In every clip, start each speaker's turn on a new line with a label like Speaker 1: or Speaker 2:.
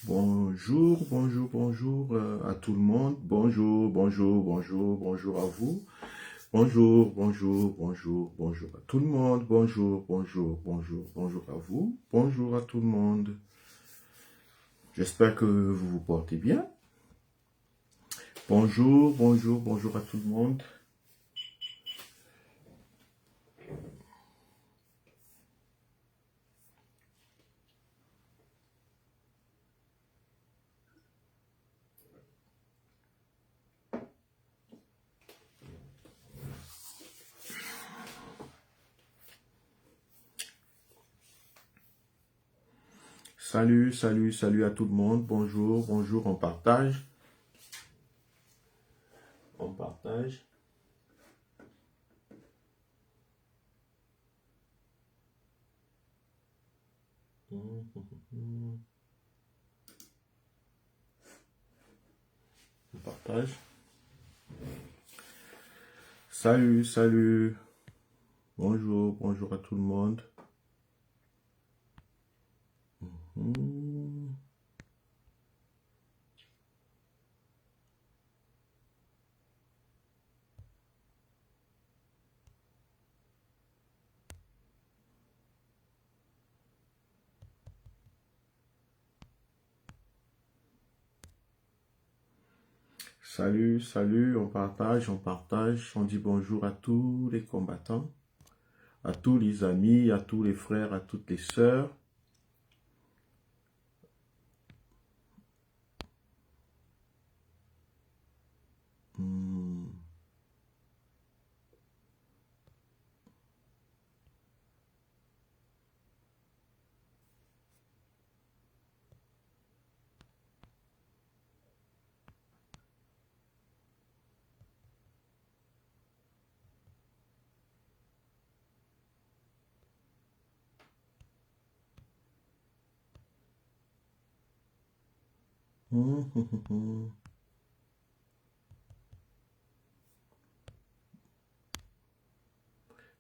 Speaker 1: Bonjour, bonjour, bonjour à tout le monde. Bonjour, bonjour, bonjour, bonjour à vous. Bonjour, bonjour, bonjour, bonjour à tout le monde. Bonjour, bonjour, bonjour, bonjour à vous. Bonjour à tout le monde. J'espère que vous vous portez bien. Bonjour, bonjour, bonjour à tout le monde. Salut, salut, salut à tout le monde. Bonjour, bonjour, on partage. On partage. On partage. Salut, salut. Bonjour, bonjour à tout le monde. Salut, salut, on partage, on dit bonjour à tous les combattants, à tous les amis, à tous les frères, à toutes les sœurs.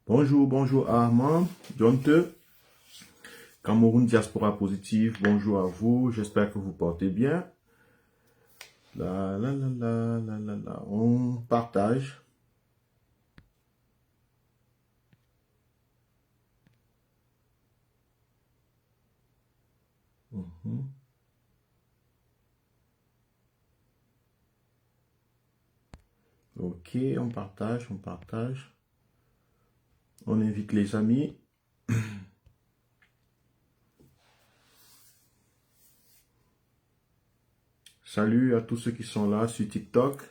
Speaker 1: Bonjour, bonjour Armand, Jonte, Cameroun Diaspora Positive, bonjour à vous, j'espère que vous portez bien. On partage. Ok, on partage, on partage. On invite les amis. Salut à tous ceux qui sont là sur TikTok.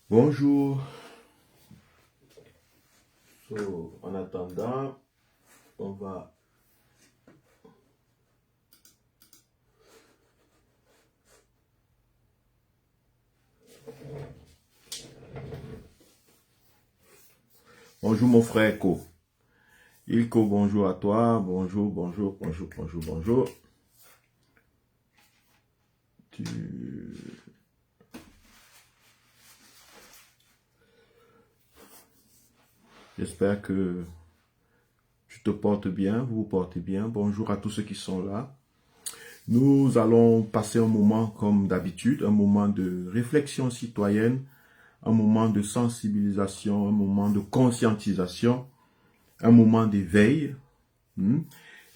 Speaker 1: Bonjour. So, en attendant, on va... Bonjour mon frère Eko. Ilko, bonjour à toi. Bonjour, bonjour, bonjour, bonjour, bonjour. J'espère que tu te portes bien, vous vous portez bien. Bonjour à tous ceux qui sont là. Nous allons passer un moment comme d'habitude, un moment de réflexion citoyenne, un moment de sensibilisation, un moment de conscientisation, un moment d'éveil.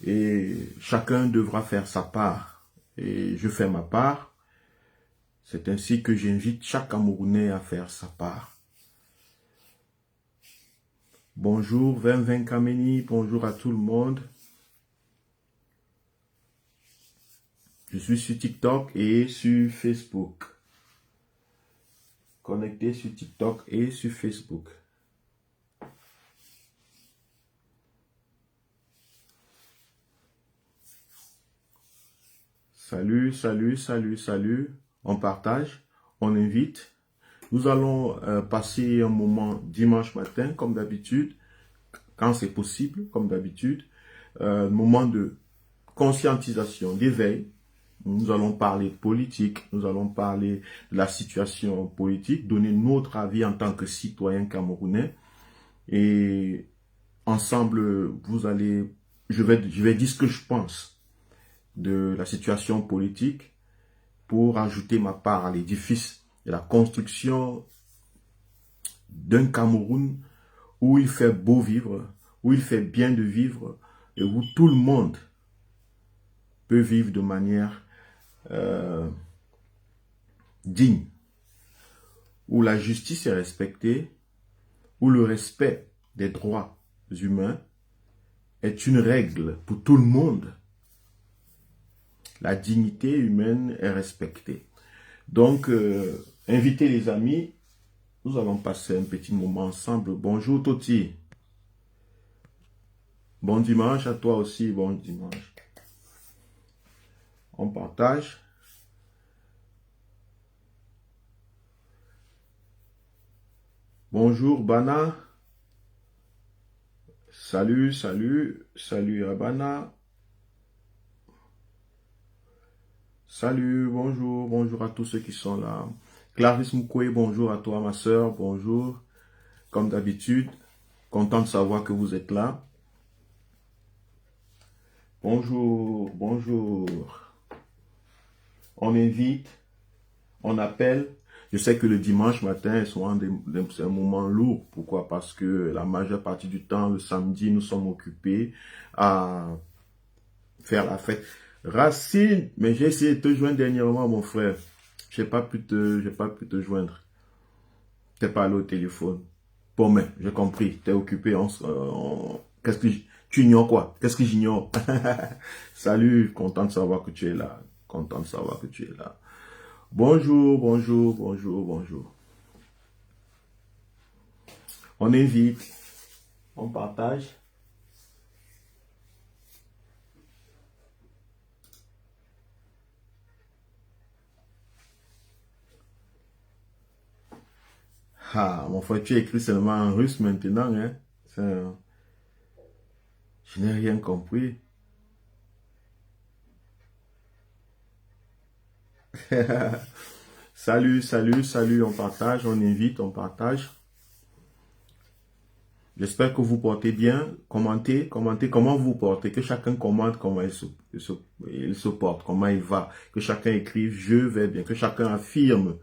Speaker 1: Et chacun devra faire sa part. Et je fais ma part. C'est ainsi que j'invite chaque Camerounais à faire sa part. Bonjour, 20 Kameni, bonjour à tout le monde. Je suis sur TikTok et sur Facebook. connectés sur TikTok et sur Facebook. Salut, salut, salut, salut. On partage, on invite. Nous allons passer un moment dimanche matin, comme d'habitude, quand c'est possible, comme d'habitude. Moment de conscientisation, d'éveil. Nous allons parler de politique, nous allons parler de la situation politique, donner notre avis en tant que citoyen camerounais. Et ensemble, je vais dire ce que je pense de la situation politique pour ajouter ma part à l'édifice de la construction d'un Cameroun où il fait beau vivre, où il fait bien de vivre et où tout le monde peut vivre de manière digne, où la justice est respectée, où le respect des droits humains est une règle pour tout le monde. La dignité humaine est respectée. Donc, invitez les amis, nous allons passer un petit moment ensemble. Bonjour Toti. Bon dimanche à toi aussi, bon dimanche. On partage. Bonjour Bana. Salut, salut, salut à Bana. Salut, bonjour, bonjour à tous ceux qui sont là. Clarisse Moukoué, bonjour à toi ma soeur, bonjour. Comme d'habitude, content de savoir que vous êtes là. Bonjour, bonjour. On invite, on appelle. Je sais que le dimanche matin, c'est un moment lourd. Pourquoi? Parce que la majeure partie du temps, le samedi, nous sommes occupés à faire la fête. Racine, mais j'ai essayé de te joindre dernièrement, mon frère. J'ai pas pu te joindre. T'es pas allé au téléphone. Bon, mais j'ai compris. T'es occupé. Qu'est-ce que tu ignores quoi? Qu'est-ce que j'ignore? Salut, content de savoir que tu es là. Content de savoir que tu es là. Bonjour, bonjour, bonjour, bonjour. On invite. On partage. Ah, mon frère, tu écris seulement en russe maintenant, hein? Je n'ai rien compris. Salut, salut, salut, on partage, on invite, on partage. J'espère que vous portez bien. Commentez comment vous portez. Que chacun commente comment il se porte, comment il va. Que chacun écrive je vais bien. Que chacun affirme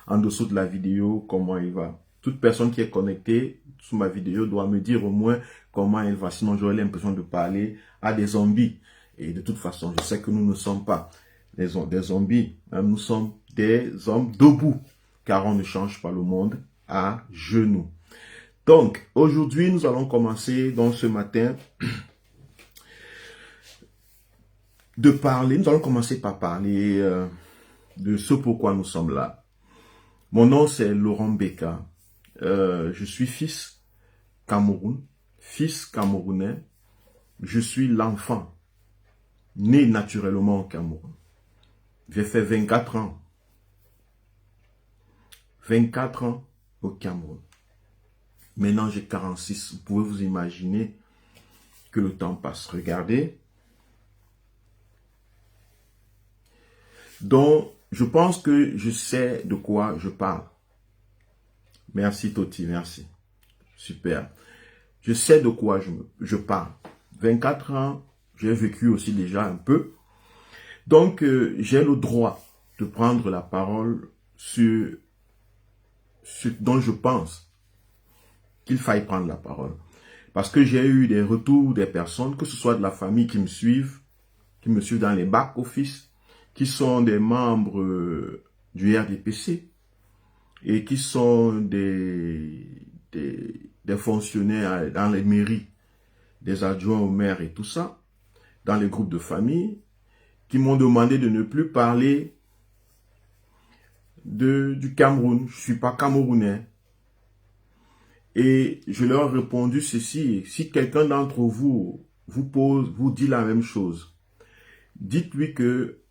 Speaker 1: en dessous de la vidéo comment il va. Toute personne qui est connectée sous ma vidéo doit me dire au moins comment elle va. Sinon, j'aurai l'impression de parler à des zombies. Et de toute façon, je sais que nous ne sommes pas des zombies. Nous sommes des hommes debout. Car on ne change pas le monde à genoux. Donc, aujourd'hui, nous allons commencer, donc ce matin, nous allons commencer par parler de ce pourquoi nous sommes là. Mon nom, c'est Laurent Beka. Je suis fils Cameroun, fils camerounais. Je suis l'enfant né naturellement au Cameroun. J'ai fait 24 ans. 24 ans au Cameroun. Maintenant, j'ai 46. Vous pouvez vous imaginer que le temps passe. Regardez. Donc, je pense que je sais de quoi je parle. Merci Toti, merci. Super. Je sais de quoi je parle. 24 ans, j'ai vécu aussi déjà un peu. Donc, j'ai le droit de prendre la parole sur ce dont je pense qu'il faille prendre la parole. Parce que j'ai eu des retours des personnes, que ce soit de la famille qui me suivent dans les back-office, qui sont des membres du RDPC et qui sont des fonctionnaires dans les mairies, des adjoints au maire et tout ça, dans les groupes de famille, qui m'ont demandé de ne plus parler du Cameroun, je ne suis pas camerounais. Et je leur ai répondu ceci, si quelqu'un d'entre vous vous dit la même chose, dites-lui que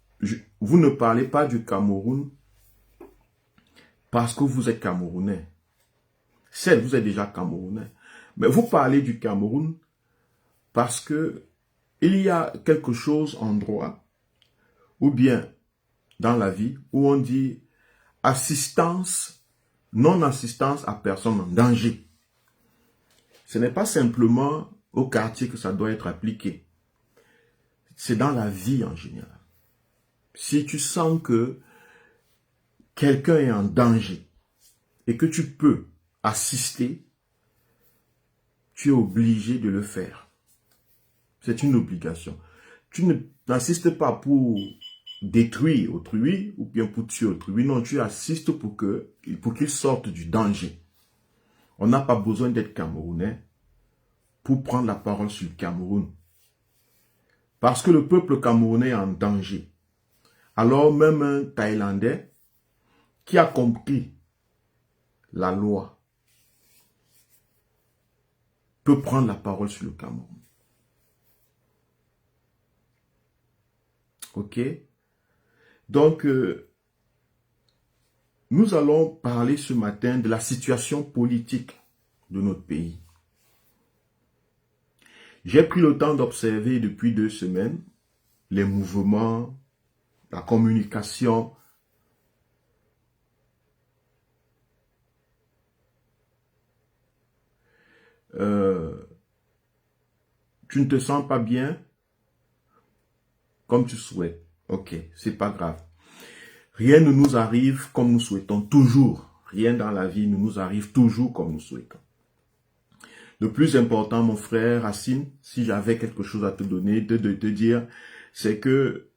Speaker 1: vous ne parlez pas du Cameroun parce que vous êtes Camerounais. Certes, vous êtes déjà Camerounais, mais vous parlez du Cameroun parce que il y a quelque chose en droit, ou bien dans la vie, où on dit assistance, non-assistance à personne en danger. Ce n'est pas simplement au quartier que ça doit être appliqué. C'est dans la vie en général. Si tu sens que quelqu'un est en danger et que tu peux assister, tu es obligé de le faire. C'est une obligation. Tu n'assistes pas pour détruire autrui ou bien pour tuer autrui. Non, tu assistes pour qu'il sorte du danger. On n'a pas besoin d'être Camerounais pour prendre la parole sur le Cameroun. Parce que le peuple camerounais est en danger. Alors même un Thaïlandais qui a compris la loi peut prendre la parole sur le Cameroun. Ok? Donc, nous allons parler ce matin de la situation politique de notre pays. J'ai pris le temps d'observer depuis 2 semaines les mouvements, la communication. Tu ne te sens pas bien comme tu souhaites. Ok, c'est pas grave. Rien ne nous arrive comme nous souhaitons toujours. Rien dans la vie ne nous arrive toujours comme nous souhaitons. Le plus important, mon frère Racine, si j'avais quelque chose à te donner, de te dire, c'est que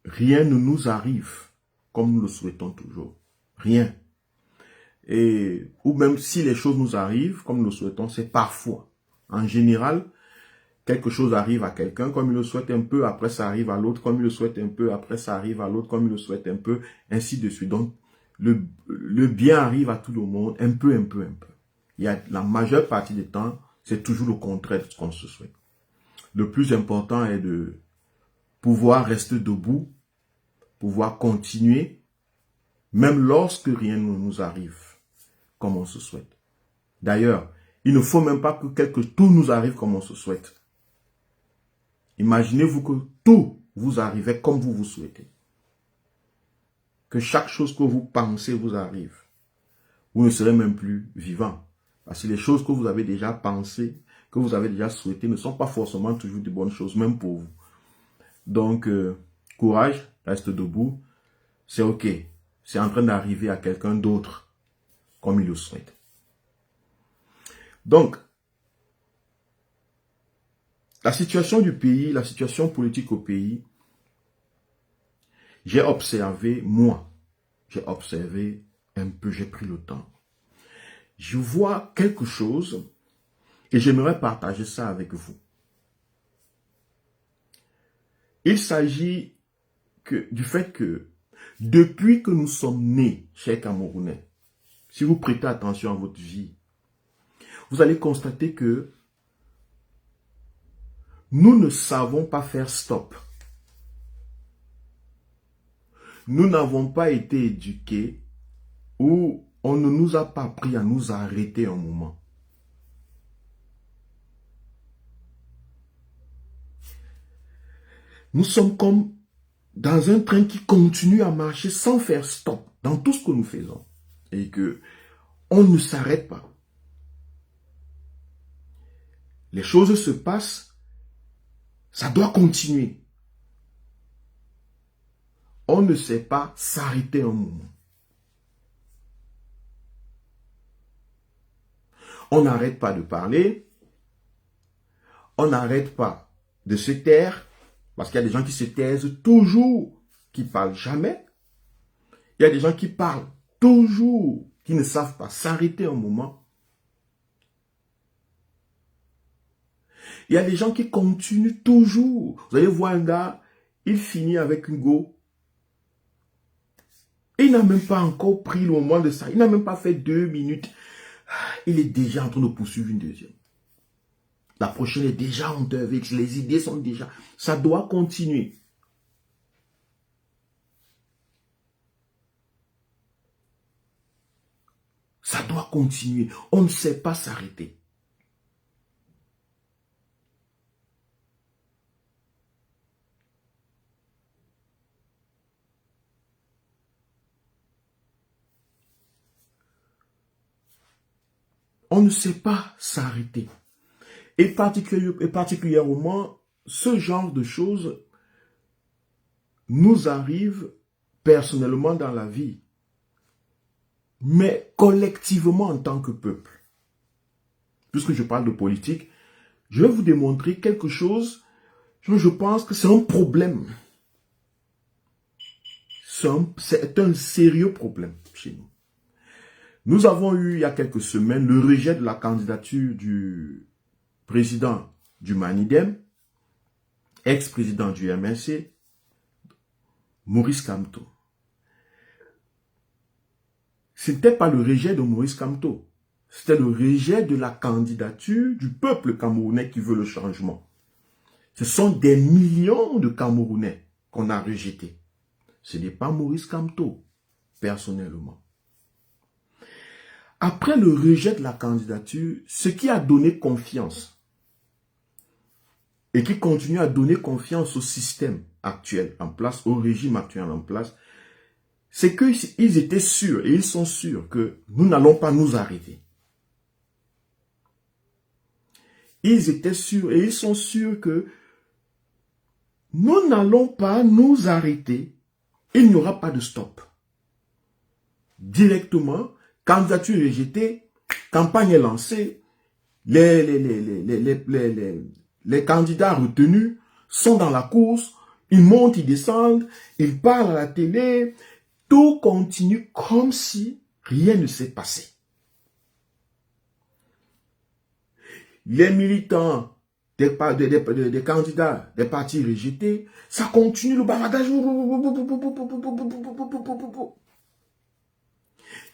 Speaker 1: rien ne nous arrive comme nous le souhaitons toujours. Rien. Ou même si les choses nous arrivent comme nous le souhaitons, c'est parfois. En général, quelque chose arrive à quelqu'un comme il le souhaite un peu, après ça arrive à l'autre comme il le souhaite un peu, après ça arrive à l'autre comme il le souhaite un peu, ainsi de suite. Donc, le bien arrive à tout le monde, un peu, un peu, un peu. La majeure partie du temps, c'est toujours le contraire de ce qu'on se souhaite. Le plus important est de pouvoir rester debout, pouvoir continuer, même lorsque rien ne nous arrive comme on se souhaite. D'ailleurs, il ne faut même pas que tout nous arrive comme on se souhaite. Imaginez-vous que tout vous arrivait comme vous vous souhaitez. Que chaque chose que vous pensez vous arrive. Vous ne serez même plus vivant. Parce que les choses que vous avez déjà pensées, que vous avez déjà souhaitées, ne sont pas forcément toujours de bonnes choses, même pour vous. Donc, courage, reste debout. C'est ok. C'est en train d'arriver à quelqu'un d'autre, comme il le souhaite. Donc, la situation du pays, la situation politique au pays, j'ai observé un peu, j'ai pris le temps. Je vois quelque chose et j'aimerais partager ça avec vous. Il s'agit du fait que depuis que nous sommes nés, chers Camerounais, si vous prêtez attention à votre vie, vous allez constater que nous ne savons pas faire stop. Nous n'avons pas été éduqués ou on ne nous a pas appris à nous arrêter un moment. Nous sommes comme dans un train qui continue à marcher sans faire stop dans tout ce que nous faisons. Et que on ne s'arrête pas. Les choses se passent, ça doit continuer. On ne sait pas s'arrêter un moment. On n'arrête pas de parler. On n'arrête pas de se taire. Parce qu'il y a des gens qui se taisent toujours, qui ne parlent jamais. Il y a des gens qui parlent toujours, qui ne savent pas s'arrêter un moment. Il y a des gens qui continuent toujours. Vous allez voir un gars, il finit avec une go. Et il n'a même pas encore pris le moment de ça. Il n'a même pas fait 2 minutes. Il est déjà en train de poursuivre une deuxième. La prochaine est déjà en avec. Les idées sont déjà... Ça doit continuer. Ça doit continuer. On ne sait pas s'arrêter. On ne sait pas s'arrêter. Et particulièrement, ce genre de choses nous arrive personnellement dans la vie, mais collectivement en tant que peuple. Puisque je parle de politique, je vais vous démontrer quelque chose, je pense que c'est un problème. C'est un sérieux problème chez nous. Nous avons eu, il y a quelques semaines, le rejet de la candidature du président du Manidem, ex-président du MNC, Maurice Kamto. Ce n'était pas le rejet de Maurice Kamto, c'était le rejet de la candidature du peuple camerounais qui veut le changement. Ce sont des millions de Camerounais qu'on a rejetés. Ce n'est pas Maurice Kamto, personnellement. Après le rejet de la candidature, ce qui a donné confiance et qui continue à donner confiance au système actuel en place, au régime actuel en place, c'est qu'ils étaient sûrs et ils sont sûrs que nous n'allons pas nous arrêter. Ils étaient sûrs et ils sont sûrs que nous n'allons pas nous arrêter. Il n'y aura pas de stop. Directement, candidature rejetée, campagne est lancée, les candidats retenus sont dans la course, ils montent, ils descendent, ils parlent à la télé, tout continue comme si rien ne s'est passé. Les militants des candidats des partis rejetés, ça continue le bavardage.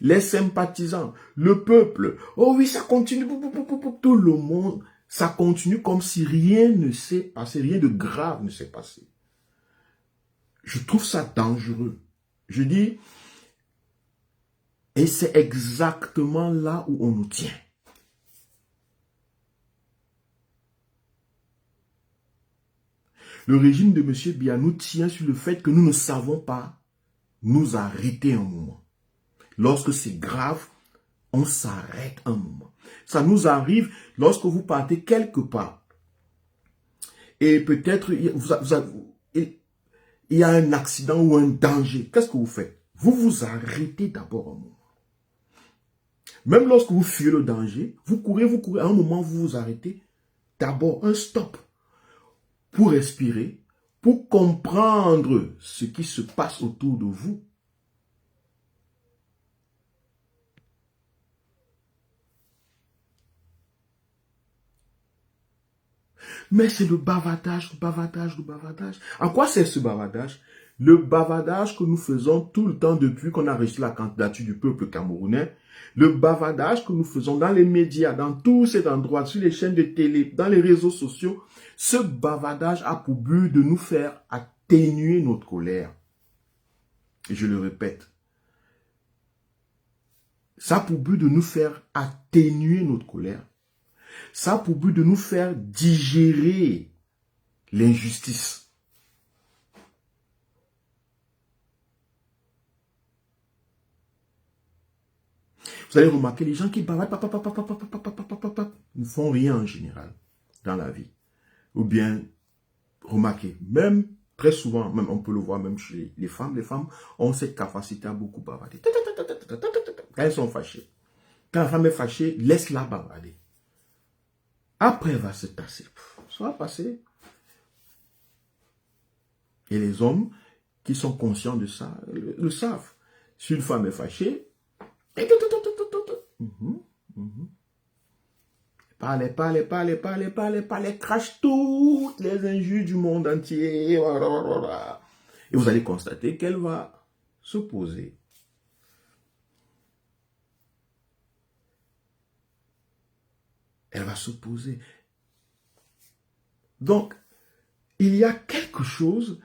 Speaker 1: Les sympathisants, le peuple, oh oui, ça continue, tout le monde, ça continue comme si rien ne s'est passé, rien de grave ne s'est passé. Je trouve ça dangereux. Je dis, et c'est exactement là où on nous tient. Le régime de M. Biya nous tient sur le fait que nous ne savons pas nous arrêter un moment. Lorsque c'est grave, on s'arrête un moment. Ça nous arrive lorsque vous partez quelque part. Et peut-être il y a un accident ou un danger. Qu'est-ce que vous faites? Vous vous arrêtez d'abord un moment. Même lorsque vous fuyez le danger, vous courez. À un moment, vous vous arrêtez. D'abord, un stop. Pour respirer, pour comprendre ce qui se passe autour de vous. Mais c'est le bavardage, le bavardage, le bavardage. En quoi c'est ce bavardage? Le bavardage que nous faisons tout le temps depuis qu'on a reçu la candidature du peuple camerounais. Le bavardage que nous faisons dans les médias, dans tous ces endroits, sur les chaînes de télé, dans les réseaux sociaux. Ce bavardage a pour but de nous faire atténuer notre colère. Et je le répète. Ça a pour but de nous faire atténuer notre colère. Ça a pour but de nous faire digérer l'injustice. Vous allez remarquer, les gens qui bavardent ne font rien en général dans la vie. Ou bien, remarquez, même très souvent, même on peut le voir même chez les femmes ont cette capacité à beaucoup bavarder. Quand elles sont fâchées. Quand la femme est fâchée, laisse-la bavarder. Après, elle va se tasser. Ça va passer. Et les hommes qui sont conscients de ça le savent. Si une femme est fâchée, parlez, crache toutes les injures du monde entier. Et vous allez constater qu'elle va se poser Elle va se poser. Donc, il y a quelque chose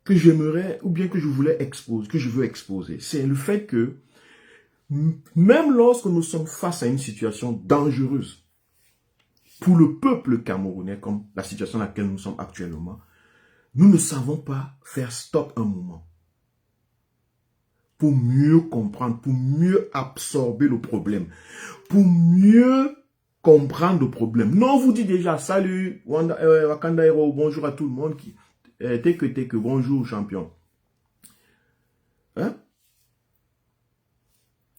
Speaker 1: que j'aimerais, ou bien que je voulais exposer, que je veux exposer. C'est le fait que, même lorsque nous sommes face à une situation dangereuse, pour le peuple camerounais, comme la situation dans laquelle nous sommes actuellement, nous ne savons pas faire stop un moment. Pour mieux comprendre, pour mieux absorber le problème, pour mieux comprendre le problème. Non, on vous dit déjà, salut, Wakanda Hero, bonjour à tout le monde, que, bonjour champion. Hein?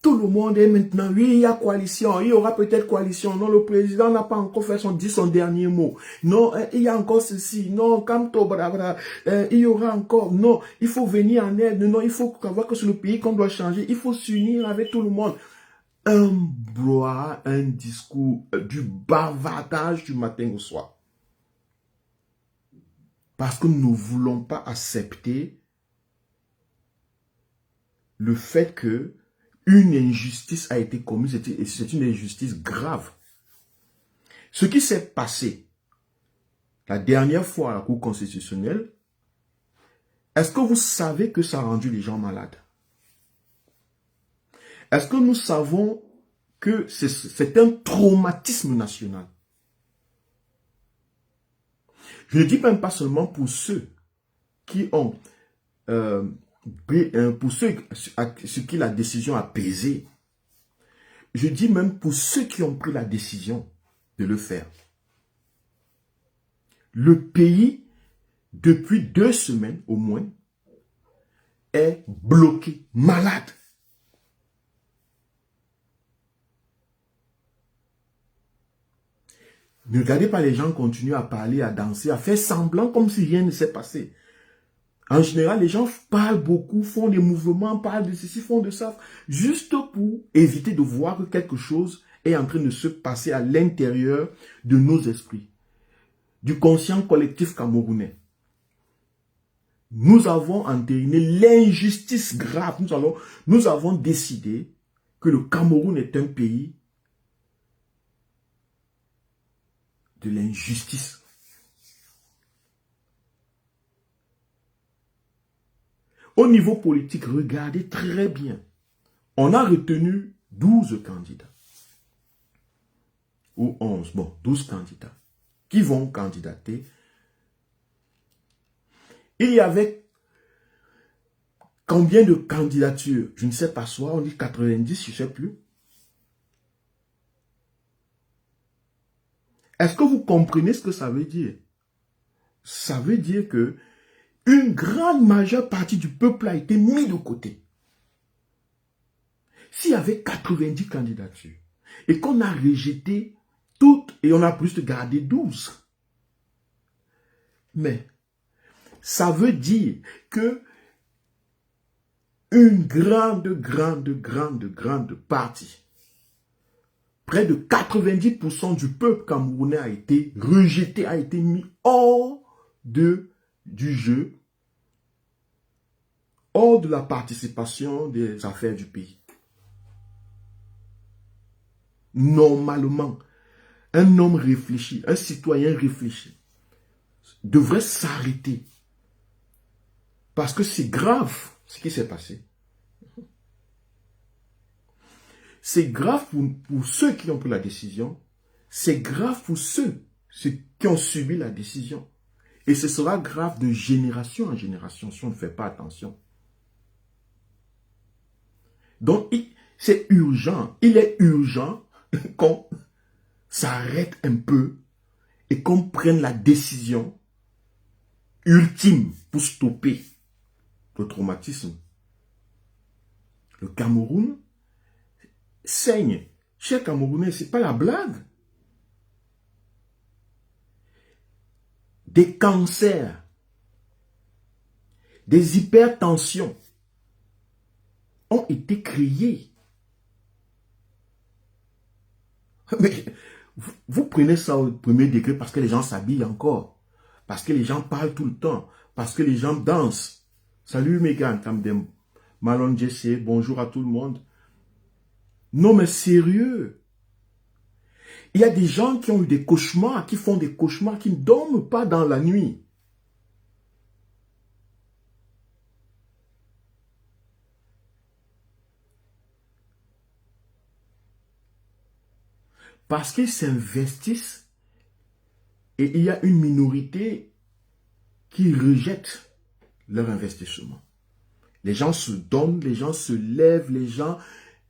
Speaker 1: Tout le monde est maintenant, oui, il y a coalition, il y aura peut-être coalition. Non, le président n'a pas encore fait son dernier mot. Non, il y a encore ceci. Non, Kamto, il y aura encore. Non, il faut venir en aide. Non, il faut savoir que c'est le pays qu'on doit changer. Il faut s'unir avec tout le monde. Un discours, du bavardage du matin au soir. Parce que nous ne voulons pas accepter le fait que une injustice a été commise, et c'est une injustice grave. Ce qui s'est passé la dernière fois à la Cour constitutionnelle, est-ce que vous savez que ça a rendu les gens malades? Est-ce que nous savons que c'est un traumatisme national? Je ne dis même pas seulement pour ceux qui ont, pour ceux sur qui la décision a pesé. Je dis même pour ceux qui ont pris la décision de le faire. Le pays, depuis 2 semaines au moins, est bloqué, malade. Ne regardez pas les gens continuer à parler, à danser, à faire semblant comme si rien ne s'est passé. En général, les gens parlent beaucoup, font des mouvements, parlent de ceci, font de ça, juste pour éviter de voir que quelque chose est en train de se passer à l'intérieur de nos esprits, du conscient collectif camerounais. Nous avons entériné l'injustice grave. Nous avons décidé que le Cameroun est un pays de l'injustice. Au niveau politique, regardez très bien. On a retenu 12 candidats. Ou 11, bon, 12 candidats qui vont candidater. Il y avait combien de candidatures? Je ne sais pas, soit on dit 90, je ne sais plus. Est-ce que vous comprenez ce que ça veut dire? Ça veut dire que une grande majeure partie du peuple a été mise de côté. S'il y avait 90 candidatures et qu'on a rejeté toutes et on a plus de garder 12. Mais ça veut dire que une grande partie, près de 90% du peuple camerounais a été rejeté, a été mis hors du jeu, hors de la participation des affaires du pays. Normalement, un homme réfléchi, un citoyen réfléchi, devrait s'arrêter. Parce que c'est grave ce qui s'est passé. C'est grave pour ceux qui ont pris la décision. C'est grave pour ceux qui ont subi la décision. Et ce sera grave de génération en génération si on ne fait pas attention. Donc, c'est urgent. Il est urgent qu'on s'arrête un peu et qu'on prenne la décision ultime pour stopper le traumatisme. Le Cameroun saigne. Chers Camerounais, ce n'est pas la blague. Des cancers, des hypertensions ont été créés. Mais vous prenez ça au premier degré parce que les gens s'habillent encore, parce que les gens parlent tout le temps, parce que les gens dansent. Salut Megan, Kamdem, Malon Jesse, bonjour à tout le monde. Non mais sérieux. Il y a des gens qui ont eu des cauchemars, qui font des cauchemars, qui ne dorment pas dans la nuit. Parce qu'ils s'investissent et il y a une minorité qui rejette leur investissement. Les gens se donnent, les gens se lèvent, les gens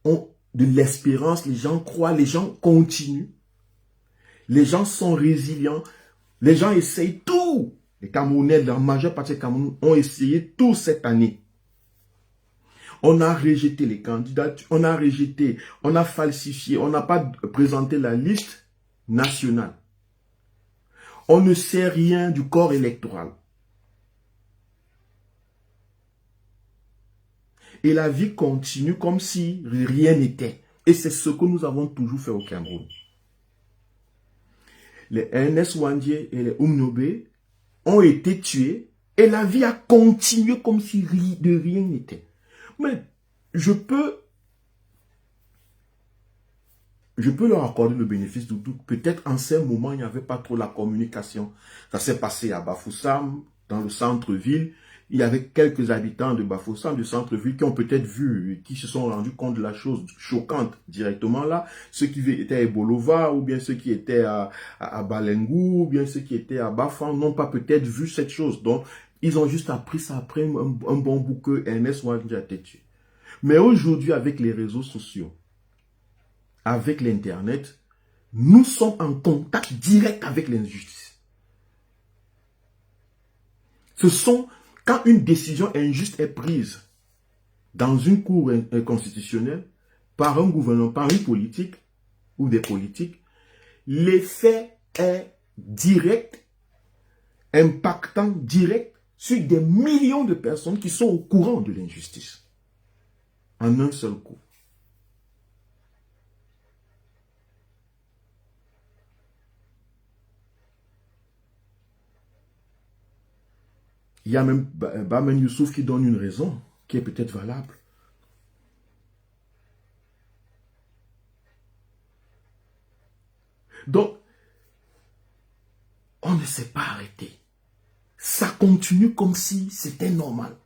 Speaker 1: ont de l'espérance, les gens croient, les gens continuent. Les gens sont résilients, les gens essayent tout. Les Camerounais, la majeure partie des Camerounais ont essayé tout cette année. On a rejeté les candidatures, on a rejeté, on a falsifié, on n'a pas présenté la liste nationale. On ne sait rien du corps électoral. Et la vie continue comme si rien n'était. Et c'est ce que nous avons toujours fait au Cameroun. Les Ernest Ouandié et les Oumnobe ont été tués et la vie a continué comme si de rien n'était. Mais je peux leur accorder le bénéfice du doute. Peut-être en ces moments, il n'y avait pas trop la communication. Ça s'est passé à Bafoussam, dans le centre-ville. Il y avait quelques habitants de Bafoussam, du centre-ville, qui ont peut-être vu, qui se sont rendus compte de la chose choquante directement là. Ceux qui étaient à Ebolova, ou bien ceux qui étaient à Balengou, ou bien ceux qui étaient à Bafan, n'ont pas peut-être vu cette chose. Donc, ils ont juste appris ça après un bon bout que Ernest Ouandié a été tué. Mais aujourd'hui, avec les réseaux sociaux, avec l'Internet, nous sommes en contact direct avec l'injustice. Ce sont, quand une décision injuste est prise dans une cour constitutionnelle, par un gouvernement, par une politique ou des politiques, l'effet est direct, impactant direct sur des millions de personnes qui sont au courant de l'injustice. En un seul coup. Il y a même Bamen Youssouf qui donne une raison qui est peut-être valable. Donc, on ne s'est pas arrêté. Ça continue comme si c'était normal.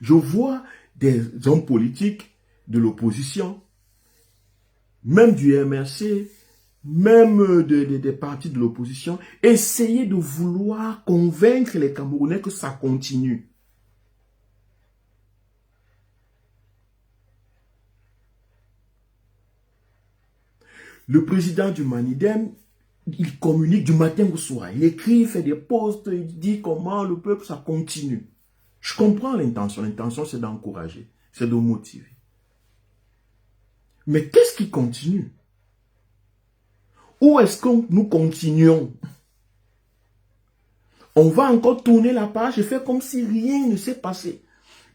Speaker 1: Je vois des hommes politiques de l'opposition, même du MRC, même des partis de l'opposition, essayer de vouloir convaincre les Camerounais que ça continue. Le président du Manidem, il communique du matin au soir. Il écrit, il fait des posts, il dit comment le peuple, ça continue. Je comprends l'intention. L'intention, c'est d'encourager, c'est de motiver. Mais qu'est-ce qui continue? Où est-ce que nous continuons? On va encore tourner la page et faire comme si rien ne s'est passé.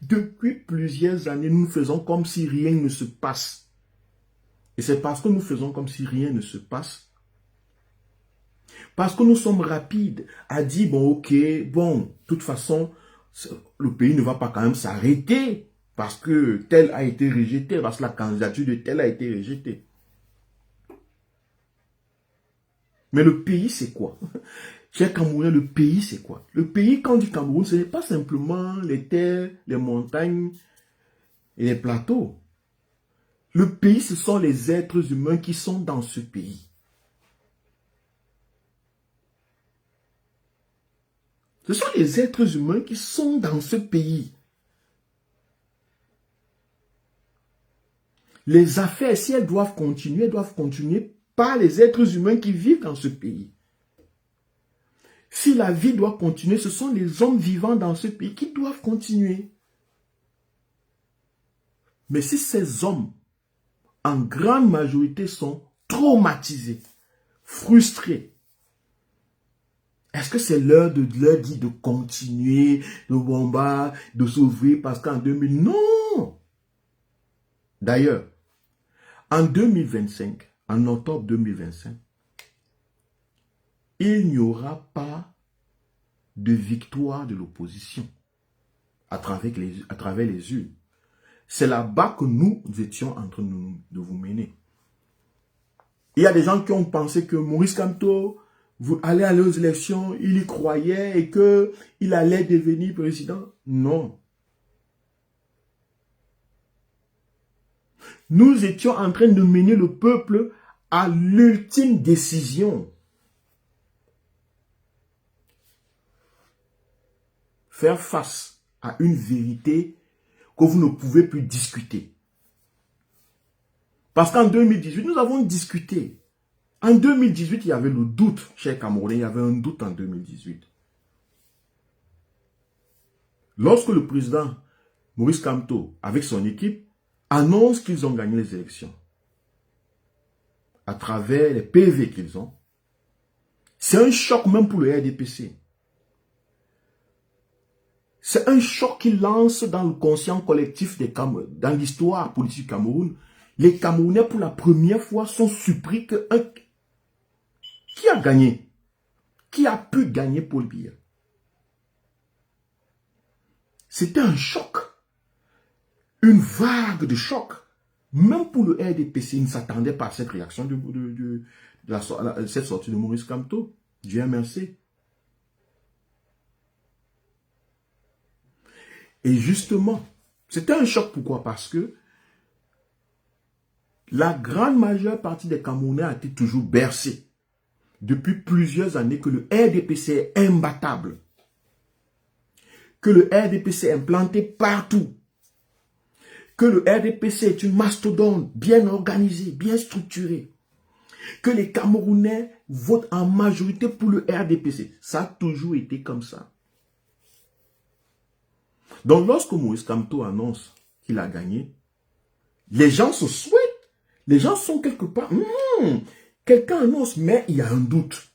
Speaker 1: Depuis plusieurs années, nous faisons comme si rien ne se passe. Et c'est parce que nous faisons comme si rien ne se passe. Parce que nous sommes rapides à dire, bon, ok, bon, de toute façon, le pays ne va pas quand même s'arrêter parce que tel a été rejeté, parce que la candidature de tel a été rejetée. Mais le pays, c'est quoi? Chers Camerounais, le pays, c'est quoi? Le pays, quand on dit Cameroun, ce n'est pas simplement les terres, les montagnes et les plateaux. Le pays, ce sont les êtres humains qui sont dans ce pays. Ce sont les êtres humains qui sont dans ce pays. Les affaires, si elles doivent continuer par les êtres humains qui vivent dans ce pays. Si la vie doit continuer, ce sont les hommes vivant dans ce pays qui doivent continuer. Mais si ces hommes, en grande majorité, sont traumatisés, frustrés, est-ce que c'est l'heure de leur dire de continuer, de bombarder, de s'ouvrir parce qu'en 2000, non! D'ailleurs, en 2025, en octobre 2025, il n'y aura pas de victoire de l'opposition à travers les urnes. C'est là-bas que nous étions en train de vous mener. Il y a des gens qui ont pensé que Maurice Kamto allait aller aux élections, il y croyait et qu'il allait devenir président. Non. Nous étions en train de mener le peuple à l'ultime décision. Faire face à une vérité que vous ne pouvez plus discuter. Parce qu'en 2018, nous avons discuté. En 2018, il y avait le doute, chers Camerounais, il y avait un doute en 2018. Lorsque le président Maurice Kamto, avec son équipe, annonce qu'ils ont gagné les élections, à travers les PV qu'ils ont, c'est un choc même pour le RDPC. C'est un choc qui lance dans le conscient collectif dans l'histoire politique du Cameroun. Les Camerounais, pour la première fois, sont surpris que qui a gagné? Qui a pu gagner Paul Biya? C'était un choc. Une vague de choc. Même pour le RDPC, il ne s'attendait pas à cette réaction de cette sortie de Maurice Kamto, du MRC. Et justement, c'était un choc. Pourquoi? Parce que la grande majeure partie des Camerounais a été toujours bercée depuis plusieurs années que le RDPC est imbattable. Que le RDPC est implanté partout. Que le RDPC est une mastodonte bien organisée, bien structurée. Que les Camerounais votent en majorité pour le RDPC. Ça a toujours été comme ça. Donc lorsque Maurice Kamto annonce qu'il a gagné, les gens se souhaitent. Les gens sont quelque part. Quelqu'un annonce, mais il y a un doute.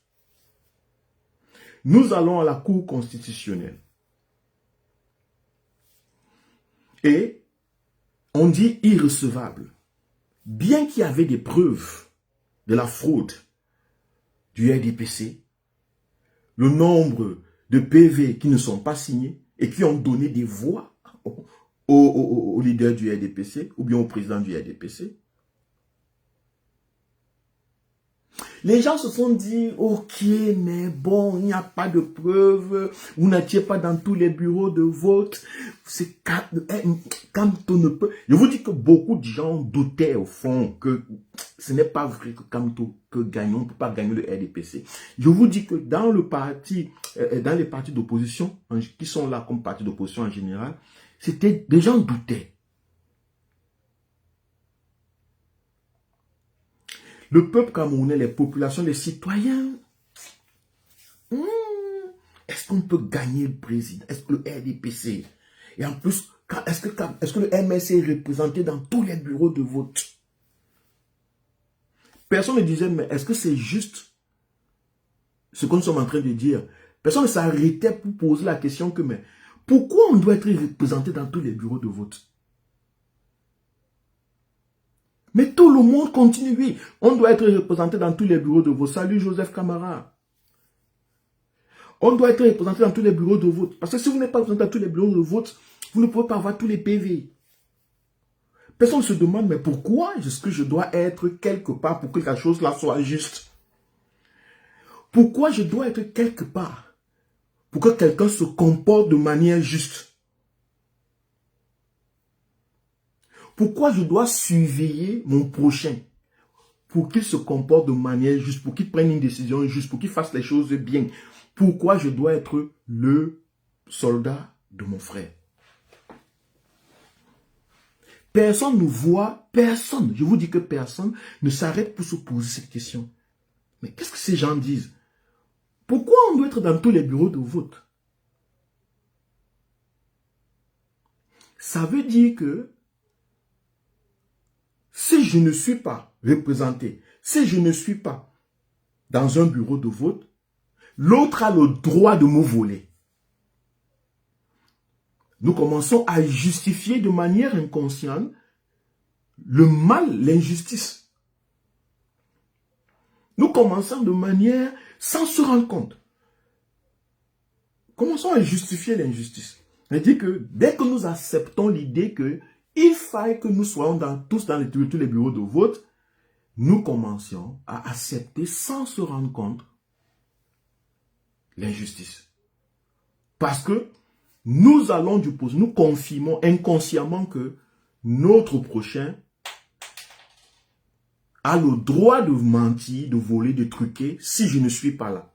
Speaker 1: Nous allons à la Cour constitutionnelle. Et on dit irrecevable. Bien qu'il y avait des preuves de la fraude du RDPC, le nombre de PV qui ne sont pas signés et qui ont donné des voix au leader du RDPC ou bien au président du RDPC, les gens se sont dit, ok, mais bon, il n'y a pas de preuves, vous n'étiez pas dans tous les bureaux de vote, c'est quand on ne peut... Je vous dis que beaucoup de gens doutaient au fond que ce n'est pas vrai que on ne peut pas gagner le RDPC. Je vous dis que dans les partis d'opposition, qui sont là comme partis d'opposition en général, des gens doutaient. Le peuple camerounais, les populations, les citoyens, est-ce qu'on peut gagner le président? Est-ce que le RDPC? Et en plus, est-ce que le MSC est représenté dans tous les bureaux de vote? Personne ne disait, mais est-ce que c'est juste ce que nous sommes en train de dire? Personne ne s'arrêtait pour poser la question que, mais pourquoi on doit être représenté dans tous les bureaux de vote? Mais tout le monde continue, oui. On doit être représenté dans tous les bureaux de vote. Salut Joseph Camara. On doit être représenté dans tous les bureaux de vote. Parce que si vous n'êtes pas représenté dans tous les bureaux de vote, vous ne pouvez pas avoir tous les PV. Personne ne se demande, mais pourquoi est-ce que je dois être quelque part pour que la chose là soit juste? Pourquoi je dois être quelque part pour que quelqu'un se comporte de manière juste? Pourquoi je dois surveiller mon prochain pour qu'il se comporte de manière juste, pour qu'il prenne une décision juste, pour qu'il fasse les choses bien? Pourquoi je dois être le soldat de mon frère? Personne ne voit, personne, je vous dis que personne ne s'arrête pour se poser cette question. Mais qu'est-ce que ces gens disent? Pourquoi on doit être dans tous les bureaux de vote? Ça veut dire que si je ne suis pas représenté, si je ne suis pas dans un bureau de vote, l'autre a le droit de me voler. Nous commençons à justifier de manière inconsciente le mal, l'injustice. Nous commençons de manière sans se rendre compte. Commençons à justifier l'injustice. C'est-à-dire que dès que nous acceptons l'idée qu'il faille que nous soyons tous dans tous les bureaux de vote, nous commencions à accepter sans se rendre compte l'injustice. Parce que nous allons du poste, nous confirmons inconsciemment que notre prochain a le droit de mentir, de voler, de truquer si je ne suis pas là.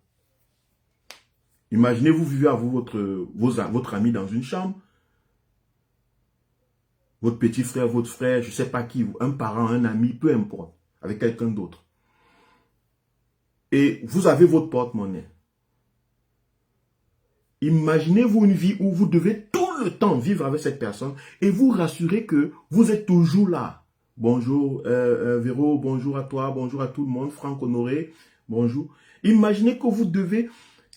Speaker 1: Imaginez, vous vivez avec votre ami dans une chambre, votre petit frère, votre frère, je ne sais pas qui, un parent, un ami, peu importe, avec quelqu'un d'autre. Et vous avez votre porte-monnaie. Imaginez-vous une vie où vous devez tout le temps vivre avec cette personne et vous rassurer que vous êtes toujours là. Bonjour Véro, bonjour à toi, bonjour à tout le monde, Franck Honoré, bonjour. Imaginez que vous devez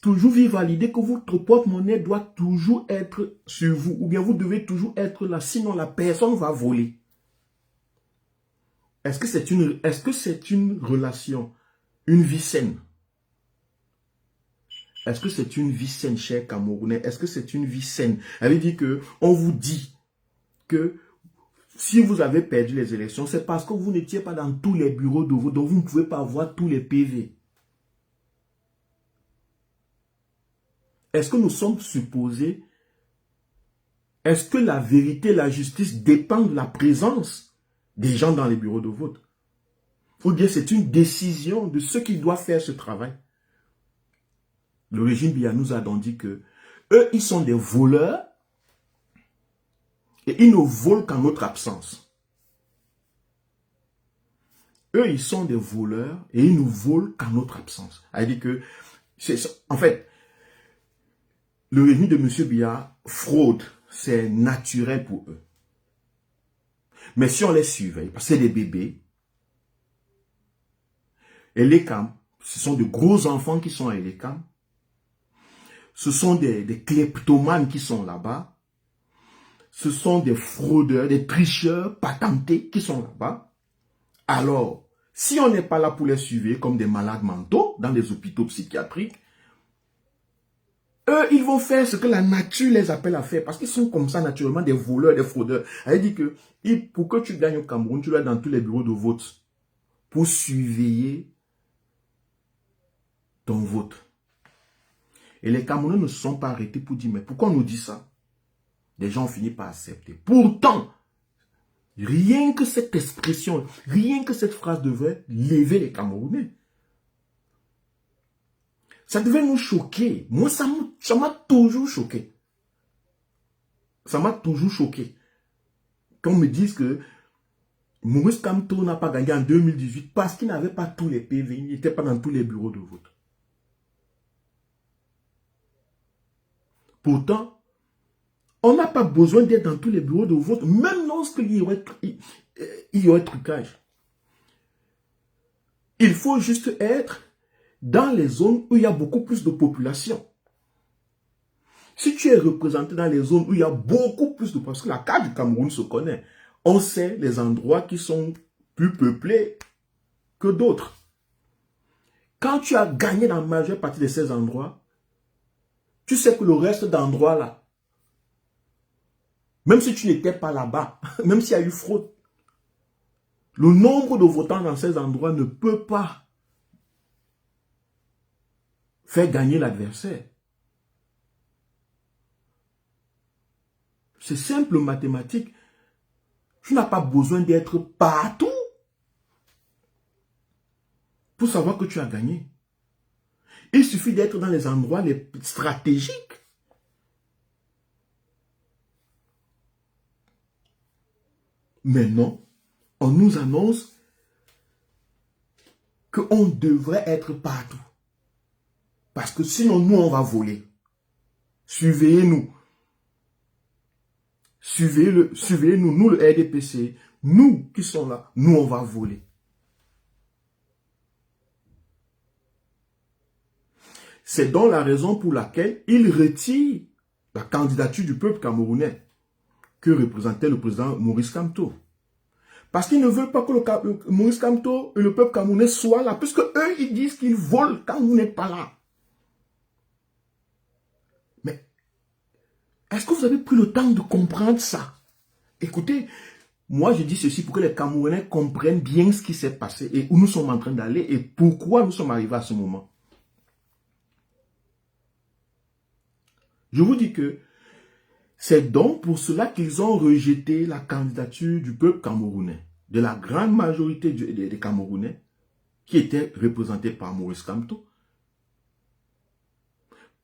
Speaker 1: toujours vivre à l'idée que votre porte-monnaie doit toujours être sur vous ou bien vous devez toujours être là, sinon la personne va voler. Est-ce que c'est une relation, une vie saine? Est-ce que c'est une vie saine, cher Camerounais? Est-ce que c'est une vie saine? Elle veut dire que on vous dit que si vous avez perdu les élections, c'est parce que vous n'étiez pas dans tous les bureaux de vote, donc vous ne pouvez pas avoir tous les PV. Est-ce que nous sommes supposés, est-ce que la vérité, la justice dépend de la présence des gens dans les bureaux de vote? Ou bien c'est une décision de ceux qui doivent faire ce travail? Le régime Biya nous a donc dit que eux, ils sont des voleurs et ils ne volent qu'en notre absence. Eux, ils sont des voleurs et ils nous volent qu'en notre absence. C'est-à-dire que, en fait, le régime de M. Biya, fraude, c'est naturel pour eux. Mais si on les surveille, parce que c'est des bébés, et les CAM, ce sont de gros enfants qui sont à les CAM, ce sont des kleptomanes qui sont là-bas. Ce sont des fraudeurs, des tricheurs patentés qui sont là-bas. Alors, si on n'est pas là pour les suivre comme des malades mentaux dans des hôpitaux psychiatriques, eux, ils vont faire ce que la nature les appelle à faire parce qu'ils sont comme ça naturellement des voleurs, des fraudeurs. Elle dit que pour que tu gagnes au Cameroun, tu dois être dans tous les bureaux de vote pour surveiller ton vote. Et les Camerounais ne se sont pas arrêtés pour dire, mais pourquoi on nous dit ça? Les gens ont fini par accepter. Pourtant, rien que cette expression, rien que cette phrase devait lever les Camerounais. Ça devait nous choquer. Moi, ça m'a toujours choqué. Ça m'a toujours choqué. Quand on me dise que Maurice Kamto n'a pas gagné en 2018 parce qu'il n'avait pas tous les PV, il n'était pas dans tous les bureaux de vote. Pourtant, on n'a pas besoin d'être dans tous les bureaux de vote, même lorsqu'il y aurait trucage. Il faut juste être dans les zones où il y a beaucoup plus de population. Si tu es représenté dans les zones où il y a beaucoup plus de population, parce que la carte du Cameroun se connaît, on sait les endroits qui sont plus peuplés que d'autres. Quand tu as gagné dans la majeure partie de ces endroits, tu sais que le reste d'endroits là, même si tu n'étais pas là-bas, même s'il y a eu fraude, le nombre de votants dans ces endroits ne peut pas faire gagner l'adversaire. C'est simple mathématique. Tu n'as pas besoin d'être partout pour savoir que tu as gagné. Il suffit d'être dans les endroits les stratégiques. Mais non, on nous annonce qu'on devrait être partout. Parce que sinon, nous, on va voler. Surveillez-nous. Surveillez-nous, nous, le RDPC. Nous qui sommes là, nous, on va voler. C'est donc la raison pour laquelle il retire la candidature du peuple camerounais que représentait le président Maurice Kamto. Parce qu'ils ne veulent pas que Maurice Kamto et le peuple camerounais soient là, puisque eux, ils disent qu'ils volent quand vous n'êtes pas là. Mais est-ce que vous avez pris le temps de comprendre ça? Écoutez, Moi, je dis ceci pour que les Camerounais comprennent bien ce qui s'est passé et où nous sommes en train d'aller et pourquoi nous sommes arrivés à ce moment. Je vous dis que c'est donc pour cela qu'ils ont rejeté la candidature du peuple camerounais, de la grande majorité des Camerounais, qui était représentée par Maurice Kamto.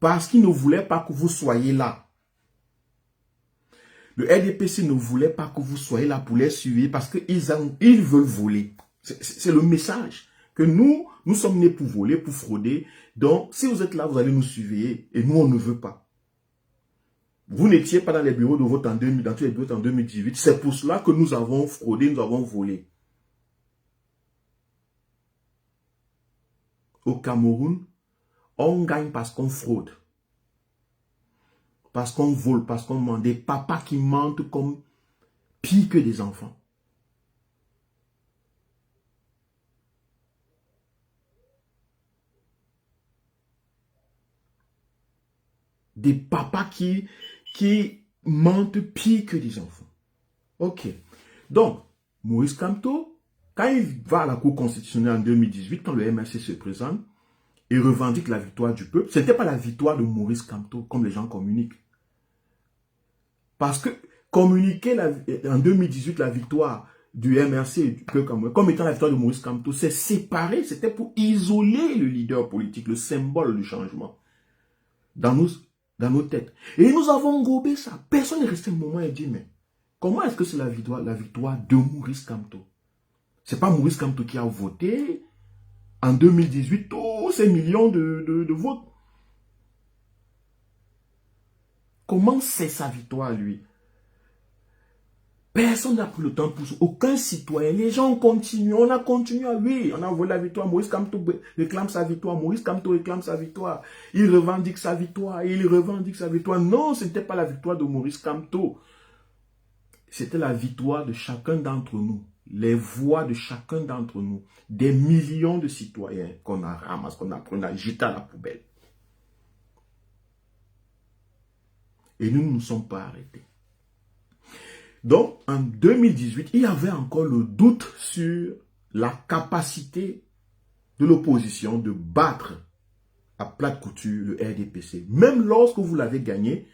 Speaker 1: Parce qu'ils ne voulaient pas que vous soyez là. Le RDPC ne voulait pas que vous soyez là pour les suivre parce qu'ils veulent voler. C'est le message que nous sommes nés pour voler, pour frauder. Donc, si vous êtes là, vous allez nous suivre et nous, on ne veut pas. Vous n'étiez pas dans les bureaux de vote dans tous les bureaux en 2018. C'est pour cela que nous avons fraudé, nous avons volé. Au Cameroun, on gagne parce qu'on fraude. Parce qu'on vole, parce qu'on ment. Des papas qui mentent comme pire que des enfants. Des papas qui mentent pire que des enfants. Ok. Donc, Maurice Kamto, quand il va à la Cour constitutionnelle en 2018, quand le MRC se présente, il revendique la victoire du peuple. Ce n'était pas la victoire de Maurice Kamto, comme les gens communiquent. Parce que communiquer en 2018 la victoire du MRC et du peuple camerounais, comme étant la victoire de Maurice Kamto, c'est séparé, c'était pour isoler le leader politique, le symbole du changement, dans nos têtes. Et nous avons gobé ça. Personne n'est resté un moment et dit, mais comment est-ce que c'est la victoire de Maurice Kamto? C'est pas Maurice Kamto qui a voté en 2018 tous ces millions de votes. Comment c'est sa victoire, lui? Personne n'a pris le temps pour ça. Aucun citoyen. Les gens continuent. On a continué. Oui, on a volé la victoire. Maurice Kamto réclame sa victoire. Maurice Kamto réclame sa victoire. Il revendique sa victoire. Il revendique sa victoire. Non, ce n'était pas la victoire de Maurice Kamto. C'était la victoire de chacun d'entre nous. Les voix de chacun d'entre nous. Des millions de citoyens qu'on a ramassés, qu'on a jetés à la poubelle. Et nous ne nous sommes pas arrêtés. Donc, en 2018, il y avait encore le doute sur la capacité de l'opposition de battre à plate couture le RDPC. Même lorsque vous l'avez gagné,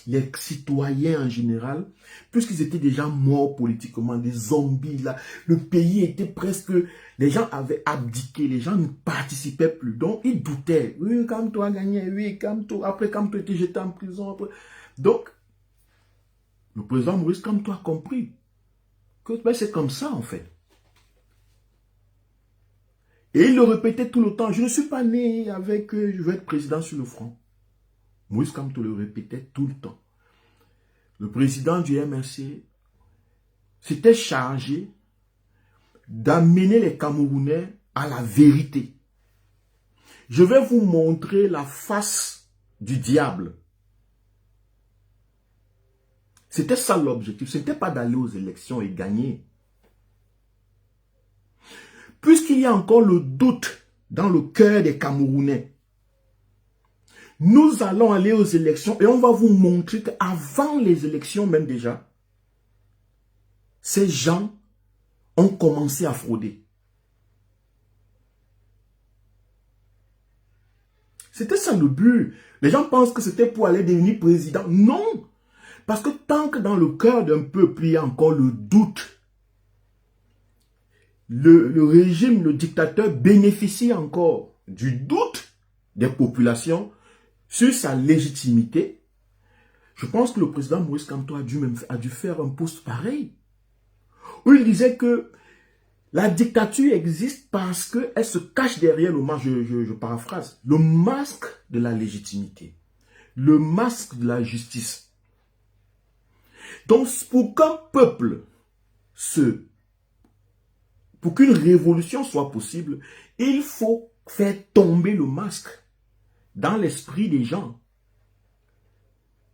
Speaker 1: les citoyens en général, puisqu'ils étaient déjà morts politiquement, des zombies là, le pays était presque, les gens avaient abdiqué, les gens ne participaient plus. Donc, ils doutaient. Oui, Kamto a gagné, oui, Kamto, après Kamto était jeté en prison. Après. Donc, le président Maurice Kamto a compris que ben, c'est comme ça en fait. Et il le répétait tout le temps. Je ne suis pas né avec je veux être président sur le front. Maurice Kamto le répétait tout le temps. Le président du MRC s'était chargé d'amener les Camerounais à la vérité. Je vais vous montrer la face du diable. C'était ça l'objectif. Ce n'était pas d'aller aux élections et gagner. Puisqu'il y a encore le doute dans le cœur des Camerounais, nous allons aller aux élections et on va vous montrer qu'avant les élections même déjà, ces gens ont commencé à frauder. C'était ça le but. Les gens pensent que c'était pour aller devenir président. Non! Parce que tant que dans le cœur d'un peuple, il y a encore le doute, le régime, le dictateur bénéficie encore du doute des populations sur sa légitimité. Je pense que le président Maurice Kamto a dû faire un post pareil, où il disait que la dictature existe parce qu'elle se cache derrière le masque, je paraphrase, le masque de la légitimité, le masque de la justice. Donc, pour qu'un peuple pour qu'une révolution soit possible, il faut faire tomber le masque dans l'esprit des gens.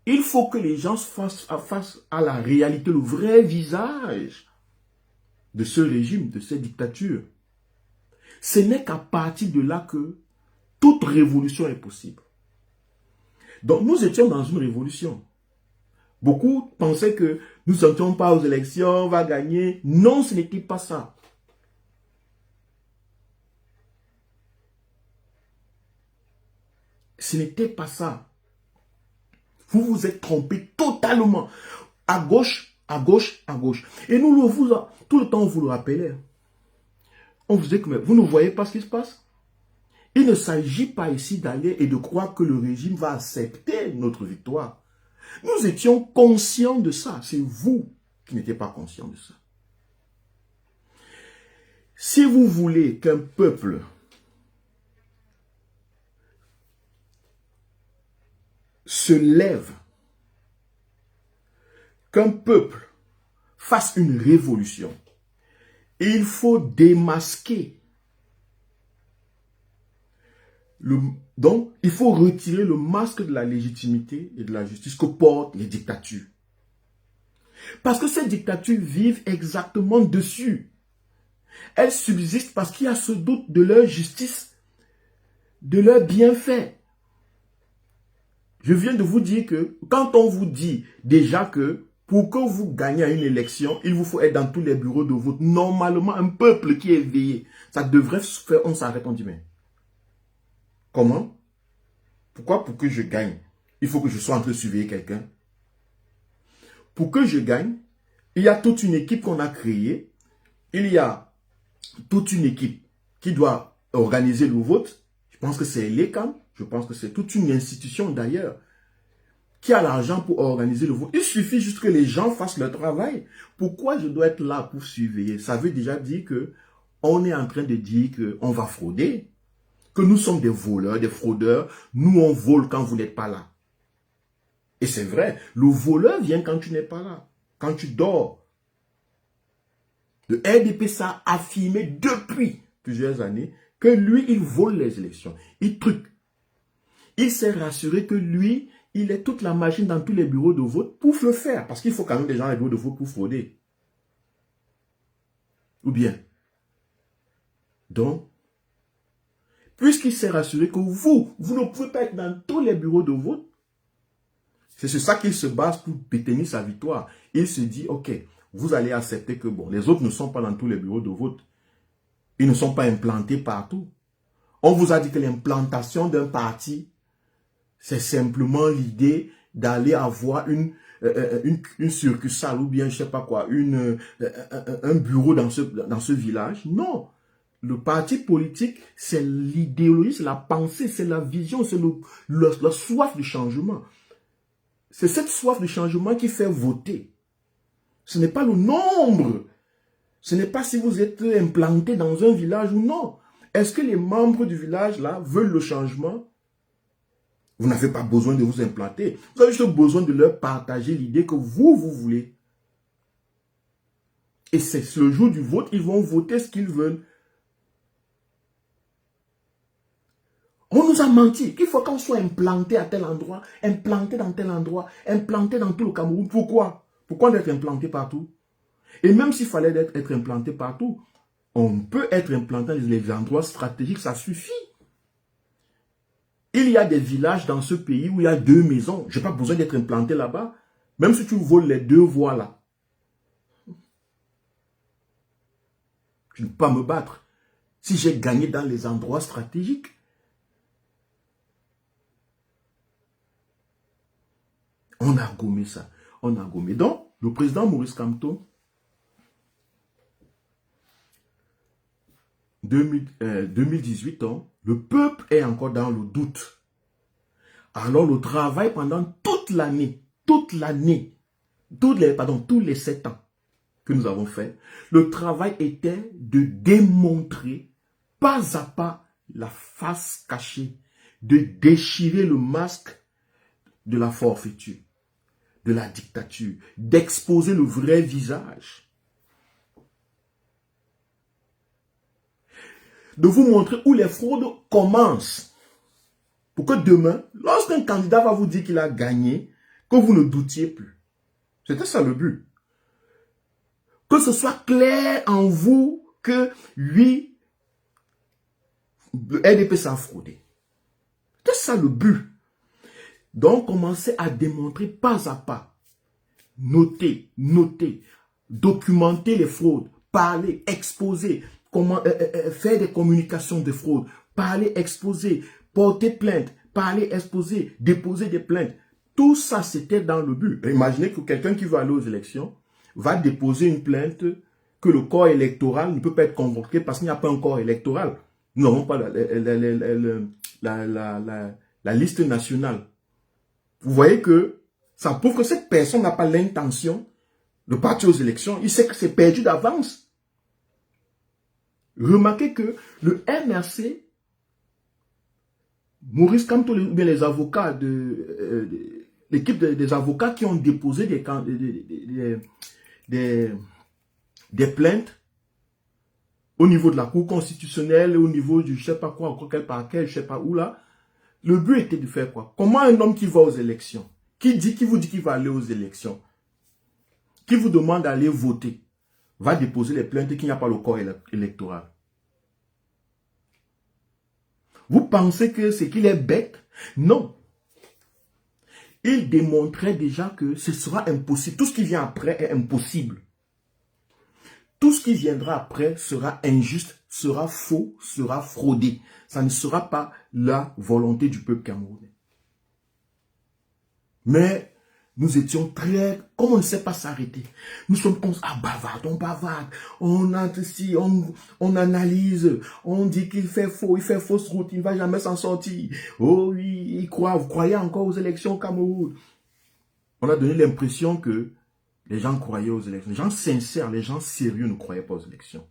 Speaker 1: Il faut que les gens fassent face à la réalité, le vrai visage de ce régime, de cette dictature. Ce n'est qu'à partir de là que toute révolution est possible. Donc, nous étions dans une révolution. Beaucoup pensaient que Nous ne sentions pas aux élections, on va gagner. Non, ce n'était pas ça. Ce n'était pas ça. Vous vous êtes trompé totalement. À gauche, à gauche, à gauche. Et nous, tout le temps, on vous le rappelait. On vous dit que vous ne voyez pas ce qui se passe. Il ne s'agit pas ici d'aller et de croire que le régime va accepter notre victoire. Nous étions conscients de ça. C'est vous qui n'étiez pas conscients de ça. Si vous voulez qu'un peuple se lève, qu'un peuple fasse une révolution, il faut démasquer. Donc, il faut retirer le masque de la légitimité et de la justice que portent les dictatures. Parce que ces dictatures vivent exactement dessus. Elles subsistent parce qu'il y a ce doute de leur justice, de leur bienfait. Je viens de vous dire que quand on vous dit déjà que pour que vous gagnez à une élection, il vous faut être dans tous les bureaux de vote. Normalement, un peuple qui est éveillé, ça devrait se faire, on s'arrête, on dit mais comment? Pourquoi pour que je gagne, il faut que je sois en train de surveiller quelqu'un? Pour que je gagne, il y a toute une équipe qu'on a créée. Il y a toute une équipe qui doit organiser le vote. Je pense que c'est l'ECAM. Je pense que c'est toute une institution d'ailleurs qui a l'argent pour organiser le vote. Il suffit juste que les gens fassent leur travail. Pourquoi je dois être là pour surveiller? Ça veut déjà dire que on est en train de dire qu'on va frauder, que nous sommes des voleurs, des fraudeurs. Nous, on vole quand vous n'êtes pas là. Et c'est vrai, le voleur vient quand tu n'es pas là, quand tu dors. Le RDPC a affirmé depuis plusieurs années que lui, il vole les élections. Il truque. Il s'est rassuré que lui, il est toute la machine dans tous les bureaux de vote pour le faire. Parce qu'il faut quand même des gens dans les bureaux de vote pour frauder. Ou bien. Donc, puisqu'il s'est rassuré que vous ne pouvez pas être dans tous les bureaux de vote, c'est sur ça qu'il se base pour détenir sa victoire. Il se dit, ok, vous allez accepter que bon, les autres ne sont pas dans tous les bureaux de vote. Ils ne sont pas implantés partout. On vous a dit que l'implantation d'un parti, c'est simplement l'idée d'aller avoir une succursale ou bien, je sais pas quoi, un bureau dans ce village. Non. Le parti politique, c'est l'idéologie, c'est la pensée, c'est la vision, c'est la soif de changement. C'est cette soif de changement qui fait voter. Ce n'est pas le nombre. Ce n'est pas si vous êtes implanté dans un village ou non. Est-ce que les membres du village là veulent le changement? Vous n'avez pas besoin de vous implanter. Vous avez juste besoin de leur partager l'idée que vous voulez. Et c'est le jour du vote, ils vont voter ce qu'ils veulent. On nous a menti qu'il faut qu'on soit implanté à tel endroit, implanté dans tel endroit, implanté dans tout le Cameroun. Pourquoi? Pourquoi d'être implanté partout? Et même s'il fallait être implanté partout, on peut être implanté dans les endroits stratégiques, ça suffit. Il y a des villages dans ce pays où il y a 2 maisons. Je n'ai pas besoin d'être implanté là-bas. Même si tu voles les 2 voies là. Je ne peux pas me battre. Si j'ai gagné dans les endroits stratégiques. On a gommé ça. On a gommé. Donc, le président Maurice Kamto, 2018, le peuple est encore dans le doute. Alors, le travail pendant toute l'année, tous les 7 ans que nous avons fait, le travail était de démontrer pas à pas la face cachée, de déchirer le masque de la forfaiture, de la dictature, d'exposer le vrai visage. De vous montrer où les fraudes commencent. Pour que demain, lorsqu'un candidat va vous dire qu'il a gagné, que vous ne doutiez plus. C'était ça le but. Que ce soit clair en vous que, oui, le RDPC a fraudé. C'était ça le but. Donc, commencez à démontrer pas à pas Notez, notez, documenter les fraudes, parler, exposer, comment faire des communications de fraude, parler, exposer, porter plainte, parler, exposer, déposer des plaintes. Tout ça, c'était dans le but. Imaginez que quelqu'un qui veut aller aux élections va déposer une plainte que le corps électoral ne peut pas être convoqué parce qu'il n'y a pas un corps électoral. Nous n'avons pas la liste nationale. Vous voyez que ça prouve que cette personne n'a pas l'intention de partir aux élections. Il sait que c'est perdu d'avance. Remarquez que le MRC, Maurice Kamto, les avocats de l'équipe des avocats qui ont déposé des plaintes au niveau de la Cour constitutionnelle, au niveau du je sais pas quoi, encore quel parquet, je sais pas où là. Le but était de faire quoi? Comment un homme qui va aux élections, qui vous dit qu'il va aller aux élections, qui vous demande d'aller voter, va déposer les plaintes qu'il n'y a pas le corps électoral? Vous pensez que c'est qu'il est bête? Non. Il démontrait déjà que ce sera impossible. Tout ce qui vient après est impossible. Tout ce qui viendra après sera injuste, sera faux, sera fraudé. Ça ne sera pas la volonté du peuple camerounais. Mais nous étions très... Comme on ne sait pas s'arrêter. Nous sommes comme ça, bavarde, on entre ici, on analyse, on dit qu'il fait faux, il fait fausse route, il ne va jamais s'en sortir. Oh oui, il croit, vous croyez encore aux élections au Cameroun? On a donné l'impression que les gens croyaient aux élections. Les gens sincères, les gens sérieux ne croyaient pas aux élections.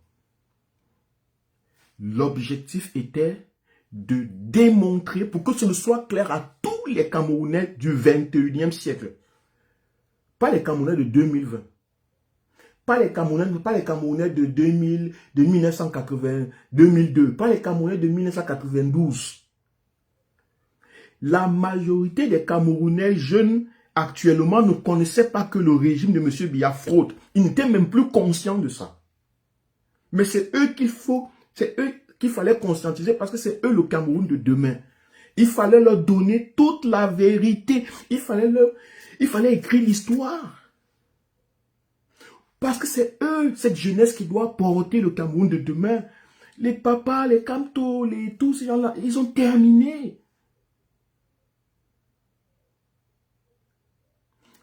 Speaker 1: L'objectif était de démontrer, pour que ce ne soit clair à tous les Camerounais du 21e siècle, pas les Camerounais de 2020, pas les Camerounais de 2000, de 1980, 2002, pas les Camerounais de 1992. La majorité des Camerounais jeunes actuellement ne connaissaient pas que le régime de M. Biya fraude. Ils n'étaient même plus conscients de ça. Mais c'est eux qu'il fallait conscientiser parce que c'est eux le Cameroun de demain. Il fallait leur donner toute la vérité. Il fallait écrire l'histoire. Parce que c'est eux, cette jeunesse qui doit porter le Cameroun de demain. Les papas, les Kamto, tous ces gens-là, ils ont terminé.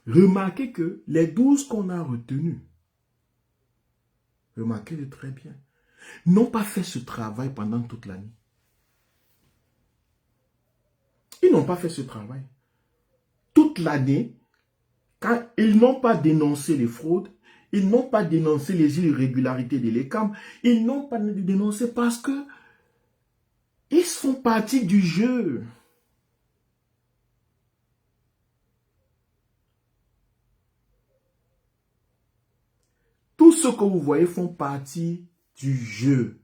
Speaker 1: Remarquez que les 12 qu'on a retenus, remarquez-le très bien, n'ont pas fait ce travail pendant toute l'année. Ils n'ont pas fait ce travail. Toute l'année, quand ils n'ont pas dénoncé les fraudes, ils n'ont pas dénoncé les irrégularités de l'ECAM, ils n'ont pas dénoncé parce que ils font partie du jeu. Tous ceux que vous voyez font partie du jeu.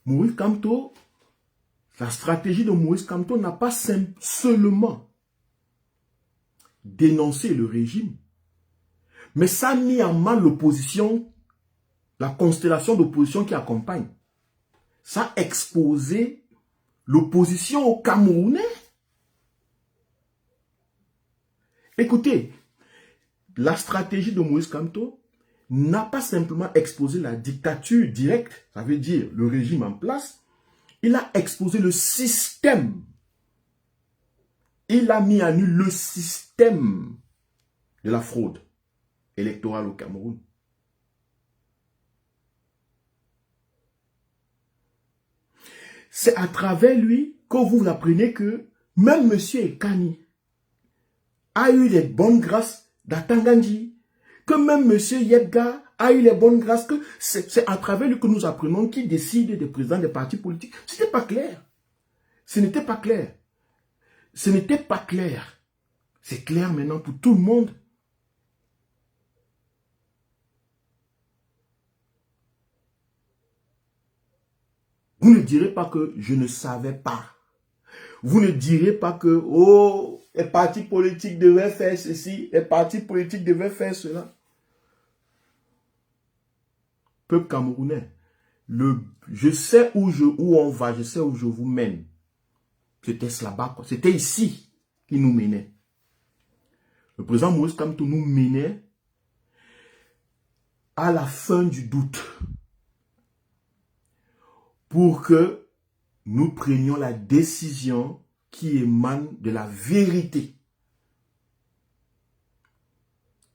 Speaker 1: Maurice Kamto, la stratégie de Maurice Kamto n'a pas seulement dénoncé le régime, mais ça a mis en mal l'opposition, la constellation d'opposition qui accompagne. Ça a exposé l'opposition aux Camerounais. Écoutez, la stratégie de Maurice Kamto n'a pas simplement exposé la dictature directe, ça veut dire le régime en place, il a exposé le système. Il a mis à nu le système de la fraude électorale au Cameroun. C'est à travers lui que vous apprenez que même M. Ekani a eu les bonnes grâces d'Atangandji, que même M. Yebga a eu les bonnes grâces, que c'est à travers lui que nous apprenons qui décide des présidents des partis politiques. Ce n'était pas clair. Ce n'était pas clair. Ce n'était pas clair. C'est clair maintenant pour tout le monde. Vous ne direz pas que je ne savais pas. Vous ne direz pas que, oh, les partis politiques devaient faire ceci, les partis politiques devaient faire cela. Peuple camerounais, je sais où on va, je sais où je vous mène. C'était là-bas, c'était ici. qui nous menait. Le président Maurice Kamto nous menait à la fin du doute pour que nous prenions la décision qui émane de la vérité.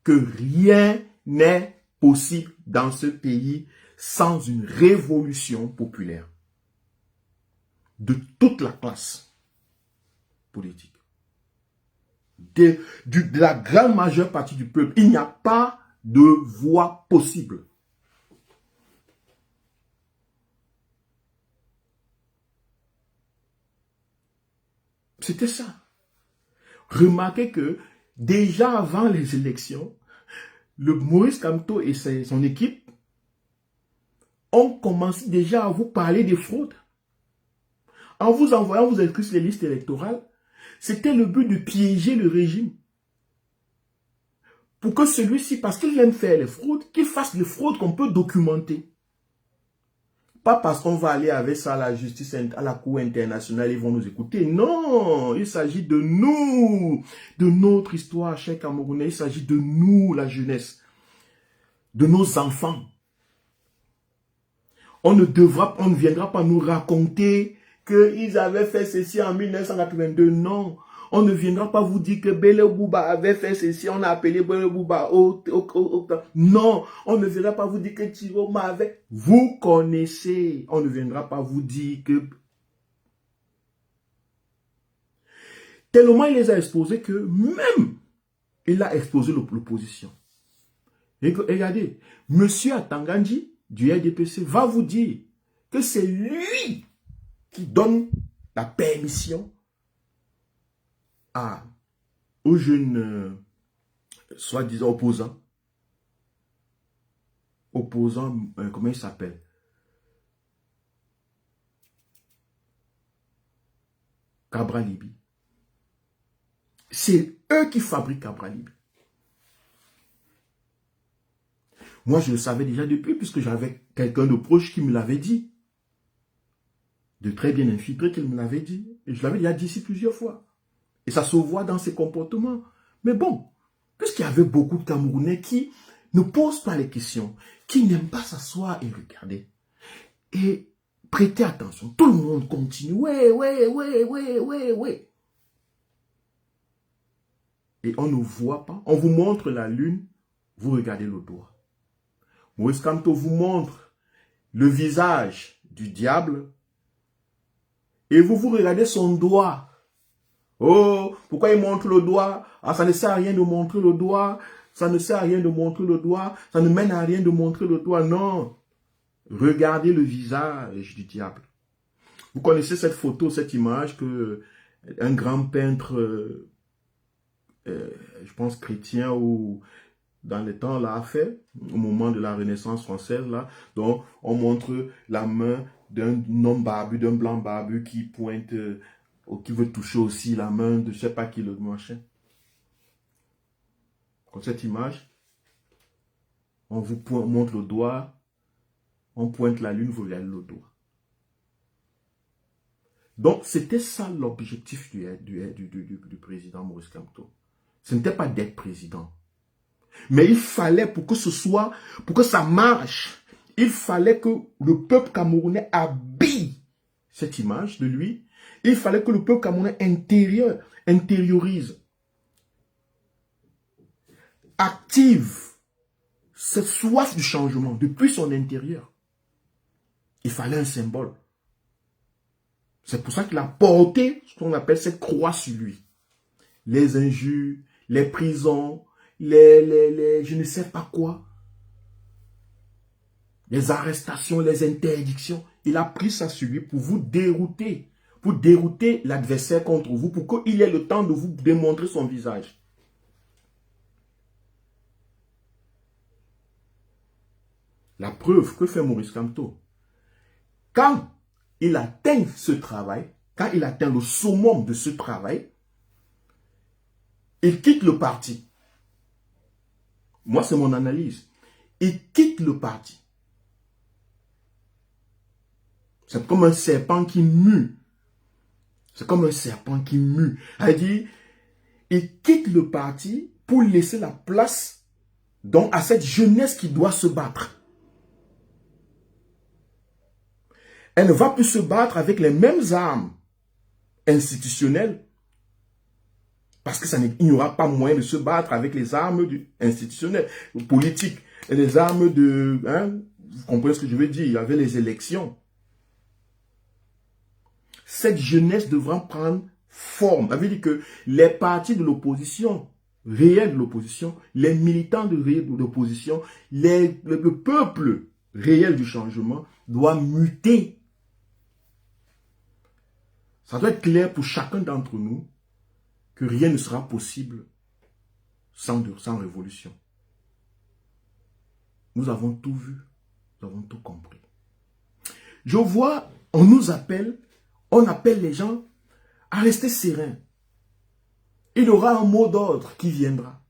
Speaker 1: Que rien n'est possible dans ce pays sans une révolution populaire de toute la classe politique. De la grande majeure partie du peuple, il n'y a pas de voie possible. C'était ça. Remarquez que déjà avant les élections, le Maurice Kamto et son équipe ont commencé déjà à vous parler des fraudes. En vous envoyant vous inscrire sur les listes électorales, c'était le but de piéger le régime. Pour que celui-ci, parce qu'il aime faire les fraudes, qu'il fasse les fraudes qu'on peut documenter. Pas parce qu'on va aller avec ça à la justice, à la Cour internationale, ils vont nous écouter. Non, il s'agit de nous, de notre histoire, chers Camerounais. Il s'agit de nous, la jeunesse, de nos enfants. On ne viendra pas nous raconter qu'ils avaient fait ceci en 1982. Non, on ne viendra pas vous dire que Bele Bouba avait fait ceci, on a appelé Bele Bouba. Non, on ne viendra pas vous dire que Tiroma avait. Vous connaissez. On ne viendra pas vous dire que. Tellement il les a exposés que même il a exposé l'opposition. Regardez, Monsieur Atangandji du RDPC va vous dire que c'est lui qui donne la permission aux jeunes, soi-disant opposants, comment ils s'appellent? Cabra Libi. C'est eux qui fabriquent Cabra Libi. Moi, je le savais déjà depuis, puisque j'avais quelqu'un de proche qui me l'avait dit. De très bien infiltré qu'il me l'avait dit. Et je l'avais déjà dit ici plusieurs fois. Et ça se voit dans ses comportements. Mais bon, puisqu'il y avait beaucoup de Camerounais qui ne posent pas les questions, qui n'aiment pas s'asseoir et regarder, et prêter attention, tout le monde continue. Ouais. Et on ne voit pas. On vous montre la lune, vous regardez le doigt. Maurice Kamto vous montre le visage du diable et vous regardez son doigt. Oh, pourquoi il montre le doigt? Ah, ça ne sert à rien de montrer le doigt. Ça ne sert à rien de montrer le doigt. Ça ne mène à rien de montrer le doigt. Non. Regardez le visage du diable. Vous connaissez cette photo, cette image que un grand peintre, je pense chrétien ou dans les temps là a fait, au moment de la Renaissance française là. Donc, on montre la main d'un homme barbu, d'un blanc barbu qui pointe, qui veut toucher aussi la main de je ne sais pas qui, le machin. Comme cette image, on vous montre le doigt, on pointe la lune, vous regardez le doigt. Donc, c'était ça l'objectif du président Maurice Kamto. Ce n'était pas d'être président. Mais il fallait, pour que ça marche, il fallait que le peuple camerounais habille cette image de lui. Il fallait que le peuple camerounais intériorise, active cette soif du changement depuis son intérieur. Il fallait un symbole. C'est pour ça qu'il a porté ce qu'on appelle cette croix sur lui. Les injures, les prisons, je ne sais pas quoi. Les arrestations, les interdictions. Il a pris ça sur lui pour vous dérouter. Pour dérouter l'adversaire contre vous. Pour qu'il ait le temps de vous démontrer son visage. La preuve que fait Maurice Kamto. Quand il atteint ce travail, quand il atteint le summum de ce travail, il quitte le parti. Moi, c'est mon analyse. Il quitte le parti. C'est comme un serpent qui mue. C'est comme un serpent qui mue. Elle dit, il quitte le parti pour laisser la place donc, à cette jeunesse qui doit se battre. Elle ne va plus se battre avec les mêmes armes institutionnelles parce qu'il n'y aura pas moyen de se battre avec les armes institutionnelles, politiques, et les armes de... Hein, vous comprenez ce que je veux dire? Il y avait les élections. Cette jeunesse devra prendre forme. Ça veut dire que les partis de l'opposition, réels de l'opposition, les militants de l'opposition, le peuple réel du changement doit muter. Ça doit être clair pour chacun d'entre nous que rien ne sera possible sans révolution. Nous avons tout vu, nous avons tout compris. Je vois, on appelle les gens à rester sereins. Il y aura un mot d'ordre qui viendra.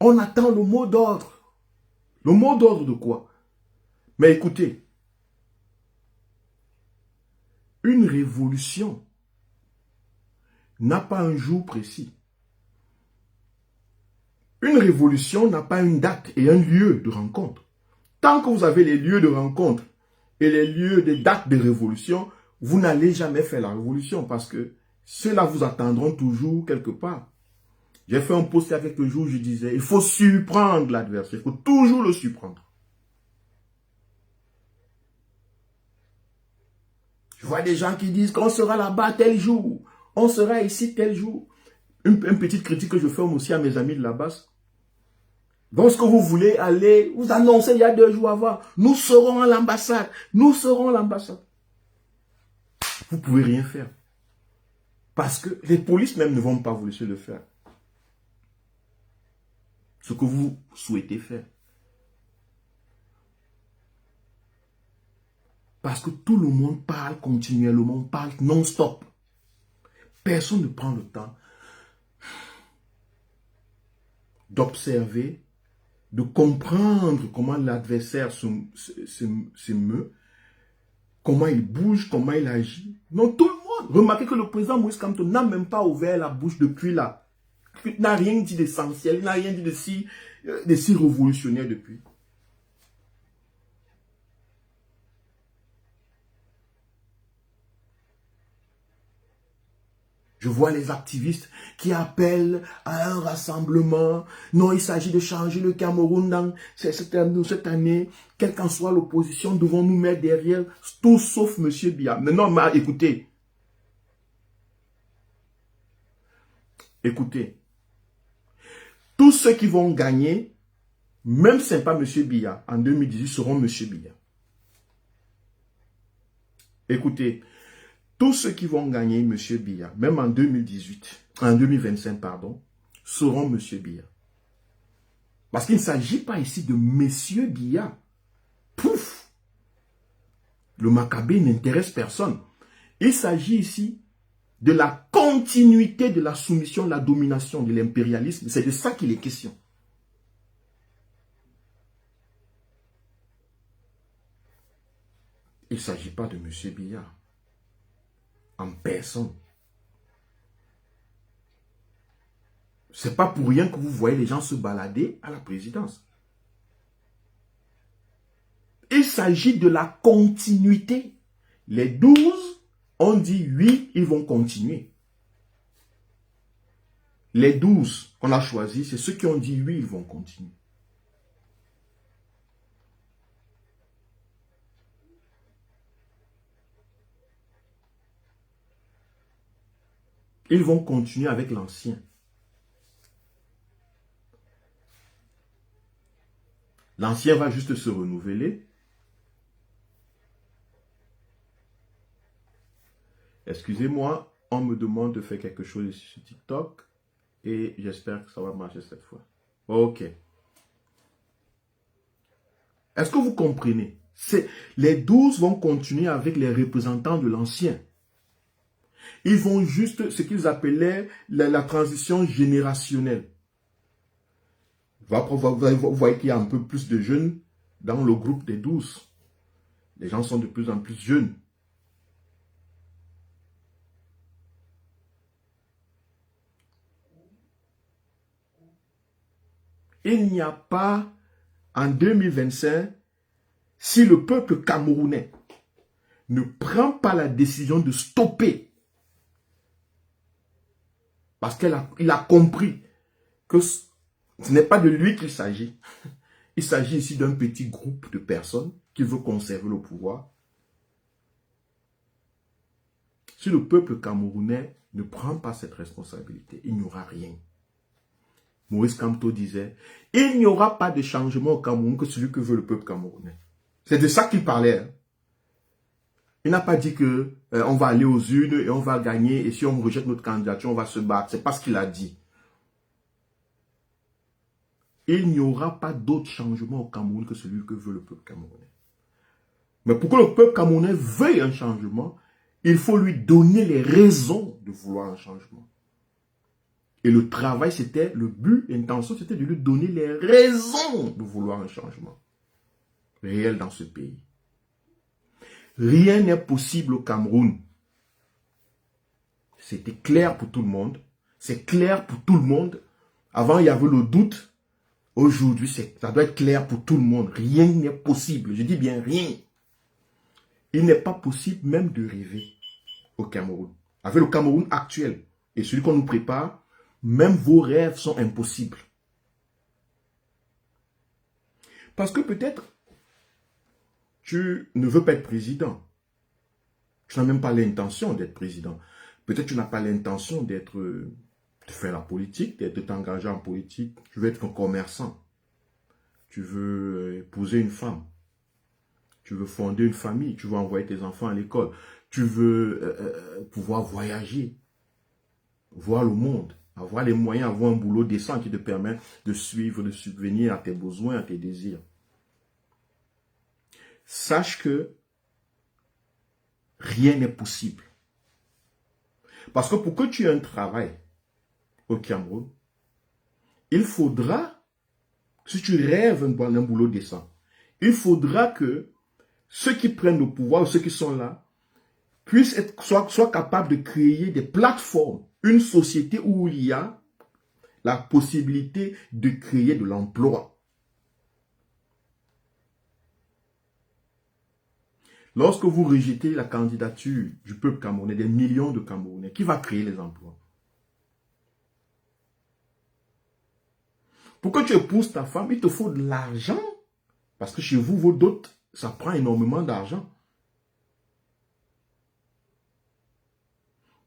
Speaker 1: On attend le mot d'ordre. Le mot d'ordre de quoi? Mais écoutez, une révolution n'a pas un jour précis. Une révolution n'a pas une date et un lieu de rencontre. Tant que vous avez les lieux de rencontre et les lieux des dates de révolution, vous n'allez jamais faire la révolution parce que ceux-là vous attendront toujours quelque part. J'ai fait un post il y a quelques jours, je disais, il faut surprendre l'adversaire, il faut toujours le surprendre. Je vois des gens qui disent qu'on sera là-bas tel jour, on sera ici tel jour. Une petite critique que je fais aussi à mes amis de la base. Lorsque vous voulez aller, vous annoncez il y a 2 jours avant, nous serons à l'ambassade, nous serons à l'ambassade. Vous ne pouvez rien faire. Parce que les polices même ne vont pas vous laisser le faire. Ce que vous souhaitez faire. Parce que tout le monde parle continuellement, parle non-stop. Personne ne prend le temps d'observer, de comprendre comment l'adversaire se meut, comment il bouge, comment il agit. Non, tout le monde. Remarquez que le président Moïse Kamto n'a même pas ouvert la bouche depuis là. Il n'a rien dit d'essentiel, il n'a rien dit de si révolutionnaire depuis. Je vois les activistes qui appellent à un rassemblement. Non, il s'agit de changer le Cameroun dans cette année. Quelle qu'en soit l'opposition, devons nous mettre derrière tout sauf M. Biya. Mais non, mais écoutez. Écoutez. Tous ceux qui vont gagner, même si ce n'est pas M. Biya, en 2018, seront M. Biya. Écoutez. Tous ceux qui vont gagner M. Biya, même en 2025, pardon, seront M. Biya. Parce qu'il ne s'agit pas ici de M. Biya. Pouf! Le Maccabée n'intéresse personne. Il s'agit ici de la continuité de la soumission, de la domination, de l'impérialisme. C'est de ça qu'il est question. Il ne s'agit pas de M. Biya. En personne. C'est pas pour rien que vous voyez les gens se balader à la présidence. Il s'agit de la continuité. Les 12 ont dit oui, ils vont continuer. Les 12 qu'on a choisis, c'est ceux qui ont dit oui, ils vont continuer. Ils vont continuer avec l'ancien. L'ancien va juste se renouveler. Excusez-moi, on me demande de faire quelque chose ici sur TikTok et j'espère que ça va marcher cette fois. Ok. Est-ce que vous comprenez? Les 12 vont continuer avec les représentants de l'ancien. Ils vont juste ce qu'ils appelaient la transition générationnelle. Vous voyez qu'il y a un peu plus de jeunes dans le groupe des 12. Les gens sont de plus en plus jeunes. il n'y a pas, en 2025, si le peuple camerounais ne prend pas la décision de stopper, parce qu'il a compris que ce n'est pas de lui qu'il s'agit. Il s'agit ici d'un petit groupe de personnes qui veut conserver le pouvoir. Si le peuple camerounais ne prend pas cette responsabilité, il n'y aura rien. Maurice Kamto disait, il n'y aura pas de changement au Cameroun que celui que veut le peuple camerounais. C'est de ça qu'il parlait. Hein. Il n'a pas dit que on va aller aux urnes et on va gagner et si on rejette notre candidature, on va se battre. C'est pas ce qu'il a dit. Il n'y aura pas d'autre changement au Cameroun que celui que veut le peuple camerounais. Mais pour que le peuple camerounais veuille un changement, il faut lui donner les raisons de vouloir un changement. Et le travail, c'était, le but, l'intention, c'était de lui donner les raisons de vouloir un changement réel dans ce pays. Rien n'est possible au Cameroun. C'était clair pour tout le monde. C'est clair pour tout le monde. Avant, il y avait le doute. Aujourd'hui, ça doit être clair pour tout le monde. Rien n'est possible. Je dis bien rien. Il n'est pas possible même de rêver au Cameroun. Avec le Cameroun actuel et celui qu'on nous prépare, même vos rêves sont impossibles. Parce que peut-être, tu ne veux pas être président. Tu n'as même pas l'intention d'être président. Peut-être tu n'as pas l'intention de faire la politique, de t'engager en politique. Tu veux être un commerçant. Tu veux épouser une femme. Tu veux fonder une famille. Tu veux envoyer tes enfants à l'école. Tu veux pouvoir voyager, voir le monde, avoir les moyens, avoir un boulot décent qui te permet de suivre, de subvenir à tes besoins, à tes désirs. Sache que rien n'est possible. Parce que pour que tu aies un travail au Cameroun, il faudra, si tu rêves d'un boulot décent, il faudra que ceux qui prennent le pouvoir, ceux qui sont là, soient capables de créer des plateformes, une société où il y a la possibilité de créer de l'emploi. Lorsque vous rejetez la candidature du peuple camerounais, des millions de Camerounais, qui va créer les emplois? Pour que tu épouses ta femme, il te faut de l'argent. Parce que chez vous, vos dots, ça prend énormément d'argent.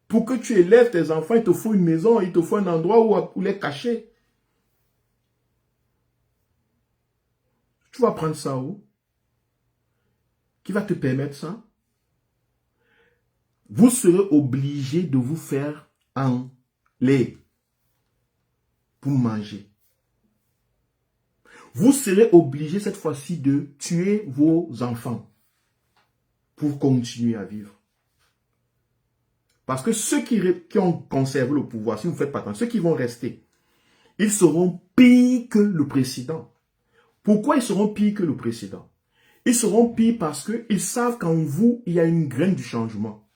Speaker 1: Pour que tu élèves tes enfants, il te faut une maison, il te faut un endroit où les cacher. Tu vas prendre ça où? Qui va te permettre ça? Vous serez obligé de vous faire enlever pour manger. Vous serez obligé cette fois-ci de tuer vos enfants pour continuer à vivre. Parce que ceux qui ont conservé le pouvoir, si vous ne faites pas attention, ceux qui vont rester, ils seront pires que le précédent. Pourquoi ils seront pires que le précédent? Ils seront pires parce qu'ils savent qu'en vous, il y a une graine du changement.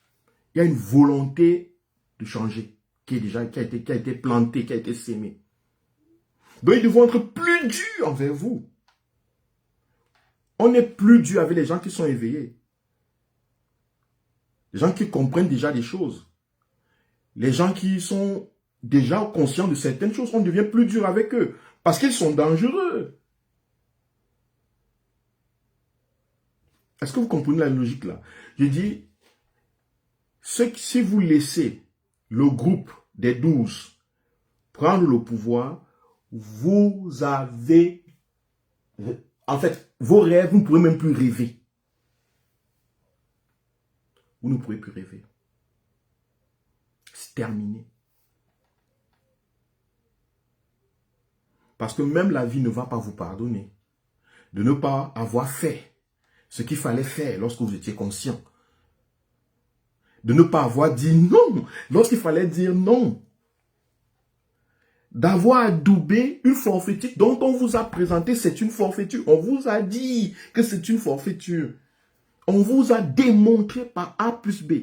Speaker 1: Il y a une volonté de changer qui a été plantée, qui a été sémée. Donc, ils devront être plus durs envers vous. On est plus dur avec les gens qui sont éveillés. Les gens qui comprennent déjà des choses. Les gens qui sont déjà conscients de certaines choses, on devient plus dur avec eux. Parce qu'ils sont dangereux. Est-ce que vous comprenez la logique là? Je dis, si vous laissez le groupe des 12 prendre le pouvoir, vous avez, en fait, vos rêves, vous ne pourrez même plus rêver. Vous ne pourrez plus rêver. C'est terminé. Parce que même la vie ne va pas vous pardonner de ne pas avoir fait ce qu'il fallait faire lorsque vous étiez conscient. De ne pas avoir dit non lorsqu'il fallait dire non. D'avoir adoubé une forfaiture dont on vous a présenté, c'est une forfaiture. On vous a dit que c'est une forfaiture. On vous a démontré par A plus B.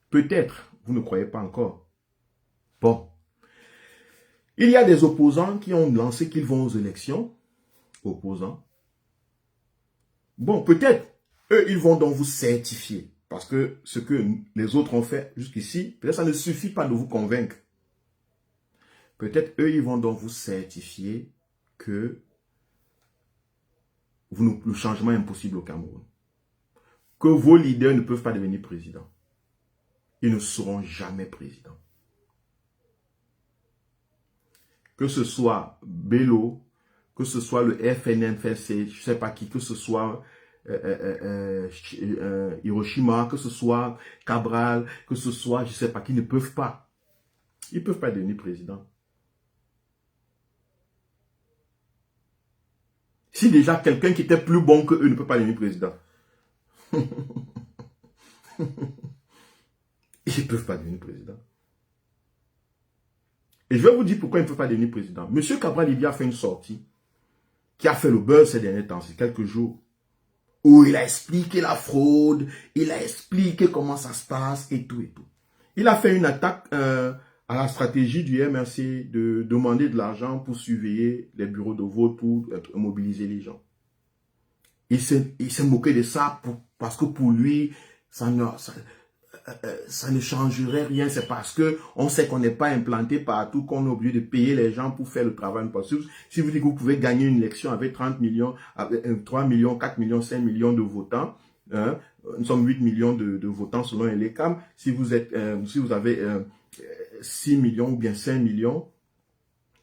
Speaker 1: Peut-être, vous ne croyez pas encore. Bon. Il y a des opposants qui ont lancé qu'ils vont aux élections. Opposants. Bon, peut-être, eux, ils vont donc vous certifier. Parce que ce que les autres ont fait jusqu'ici, peut-être ça ne suffit pas de vous convaincre. Peut-être eux, ils vont donc vous certifier que le changement est impossible au Cameroun. Que vos leaders ne peuvent pas devenir présidents. Ils ne seront jamais présidents. Que ce soit Bello, que ce soit le FNMFC, je ne sais pas qui, que ce soit Hiroshima, que ce soit Cabral, que ce soit, je ne sais pas qui, ne peuvent pas. Ils ne peuvent pas devenir président. Si déjà quelqu'un qui était plus bon que eux ne peut pas devenir président, ils ne peuvent pas devenir président. Et je vais vous dire pourquoi ils ne peuvent pas devenir président. Monsieur Cabral-Libya a fait une sortie qui a fait le buzz ces derniers temps, ces quelques jours, où il a expliqué la fraude, il a expliqué comment ça se passe et tout et tout. Il a fait une attaque à la stratégie du MRC de demander de l'argent pour surveiller les bureaux de vote, pour mobiliser les gens. Il s'est moqué de ça parce que pour lui, ça ne changerait rien. C'est parce que on sait qu'on n'est pas implanté partout, qu'on est obligé de payer les gens pour faire le travail. Parce que si vous dites que vous pouvez gagner une élection avec 30 millions, avec 3 millions, 4 millions, 5 millions de votants, hein, nous sommes 8 millions de votants selon l'ECAM. Si vous avez 6 millions ou bien 5 millions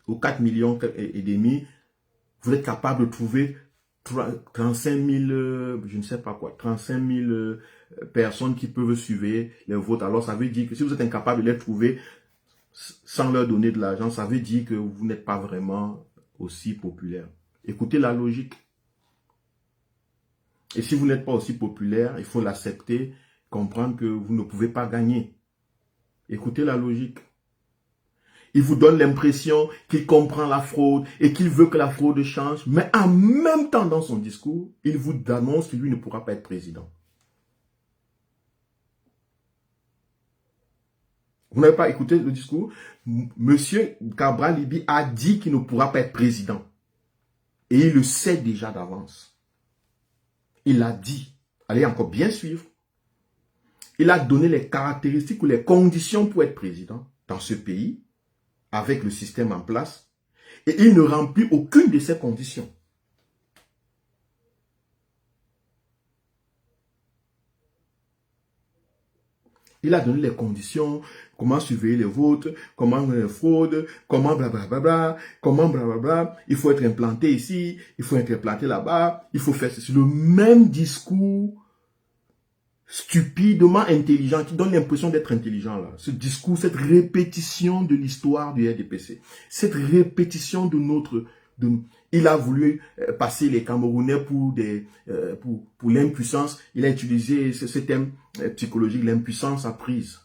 Speaker 1: ou 4 millions et demi, vous êtes capable de trouver 35 000, je ne sais pas quoi, 35 000 personnes qui peuvent surveiller les votes. Alors ça veut dire que si vous êtes incapable de les trouver sans leur donner de l'argent, ça veut dire que vous n'êtes pas vraiment aussi populaire. Écoutez la logique. Et si vous n'êtes pas aussi populaire, il faut l'accepter, comprendre que vous ne pouvez pas gagner. Écoutez la logique. Il vous donne l'impression qu'il comprend la fraude et qu'il veut que la fraude change. Mais en même temps, dans son discours, il vous annonce que lui ne pourra pas être président. Vous n'avez pas écouté le discours? Monsieur Cabral-Libby a dit qu'il ne pourra pas être président. Et il le sait déjà d'avance. Il l'a dit. Allez encore bien suivre. Il a donné les caractéristiques ou les conditions pour être président dans ce pays, avec le système en place, et il ne remplit aucune de ces conditions. Il a donné les conditions, comment surveiller les votes, comment les fraudes, comment blablabla, comment blablabla, il faut être implanté ici, il faut être implanté là-bas, il faut faire ceci. Le même discours stupidement intelligent, qui donne l'impression d'être intelligent là. Ce discours, cette répétition de l'histoire du RDPC, cette répétition de notre... il a voulu passer les Camerounais pour l'impuissance. Il a utilisé ce thème psychologique, l'impuissance apprise.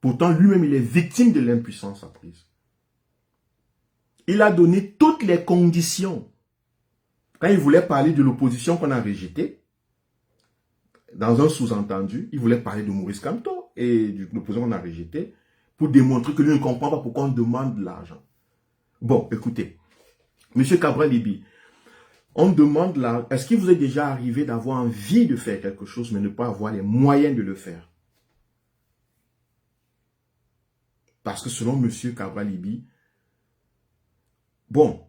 Speaker 1: Pourtant, lui-même, il est victime de l'impuissance apprise. Il a donné toutes les conditions. Quand il voulait parler de l'opposition qu'on a rejetée, dans un sous-entendu, il voulait parler de Maurice Kamto et de l'opposition qu'on a rejetée pour démontrer que lui ne comprend pas pourquoi on demande de l'argent. Bon, écoutez, M. Cabral-Libby, on demande là, est-ce qu'il vous est déjà arrivé d'avoir envie de faire quelque chose, mais ne pas avoir les moyens de le faire? Parce que selon M. Cabral-Libby, bon,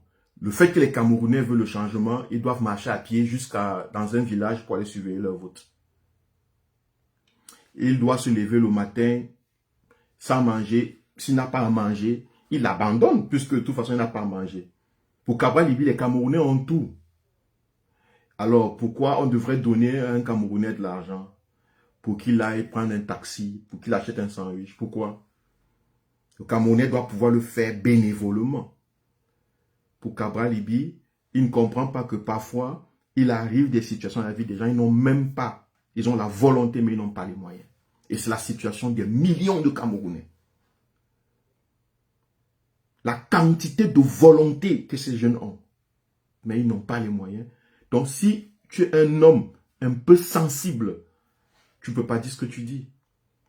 Speaker 1: le fait que les Camerounais veulent le changement, ils doivent marcher à pied dans un village pour aller surveiller leur vote. Il doit se lever le matin sans manger. S'il n'a pas à manger, il abandonne, puisque de toute façon, il n'a pas à manger. Pour Cabral-Libby, les Camerounais ont tout. Alors, pourquoi on devrait donner à un Camerounais de l'argent pour qu'il aille prendre un taxi, pour qu'il achète un sandwich? Pourquoi? Le Camerounais doit pouvoir le faire bénévolement. Pour Cabral-Libby, il ne comprend pas que parfois, il arrive des situations dans la vie des gens, ils n'ont même pas, ils ont la volonté, mais ils n'ont pas les moyens. Et c'est la situation des millions de Camerounais. La quantité de volonté que ces jeunes ont, mais ils n'ont pas les moyens. Donc si tu es un homme un peu sensible, tu ne peux pas dire ce que tu dis.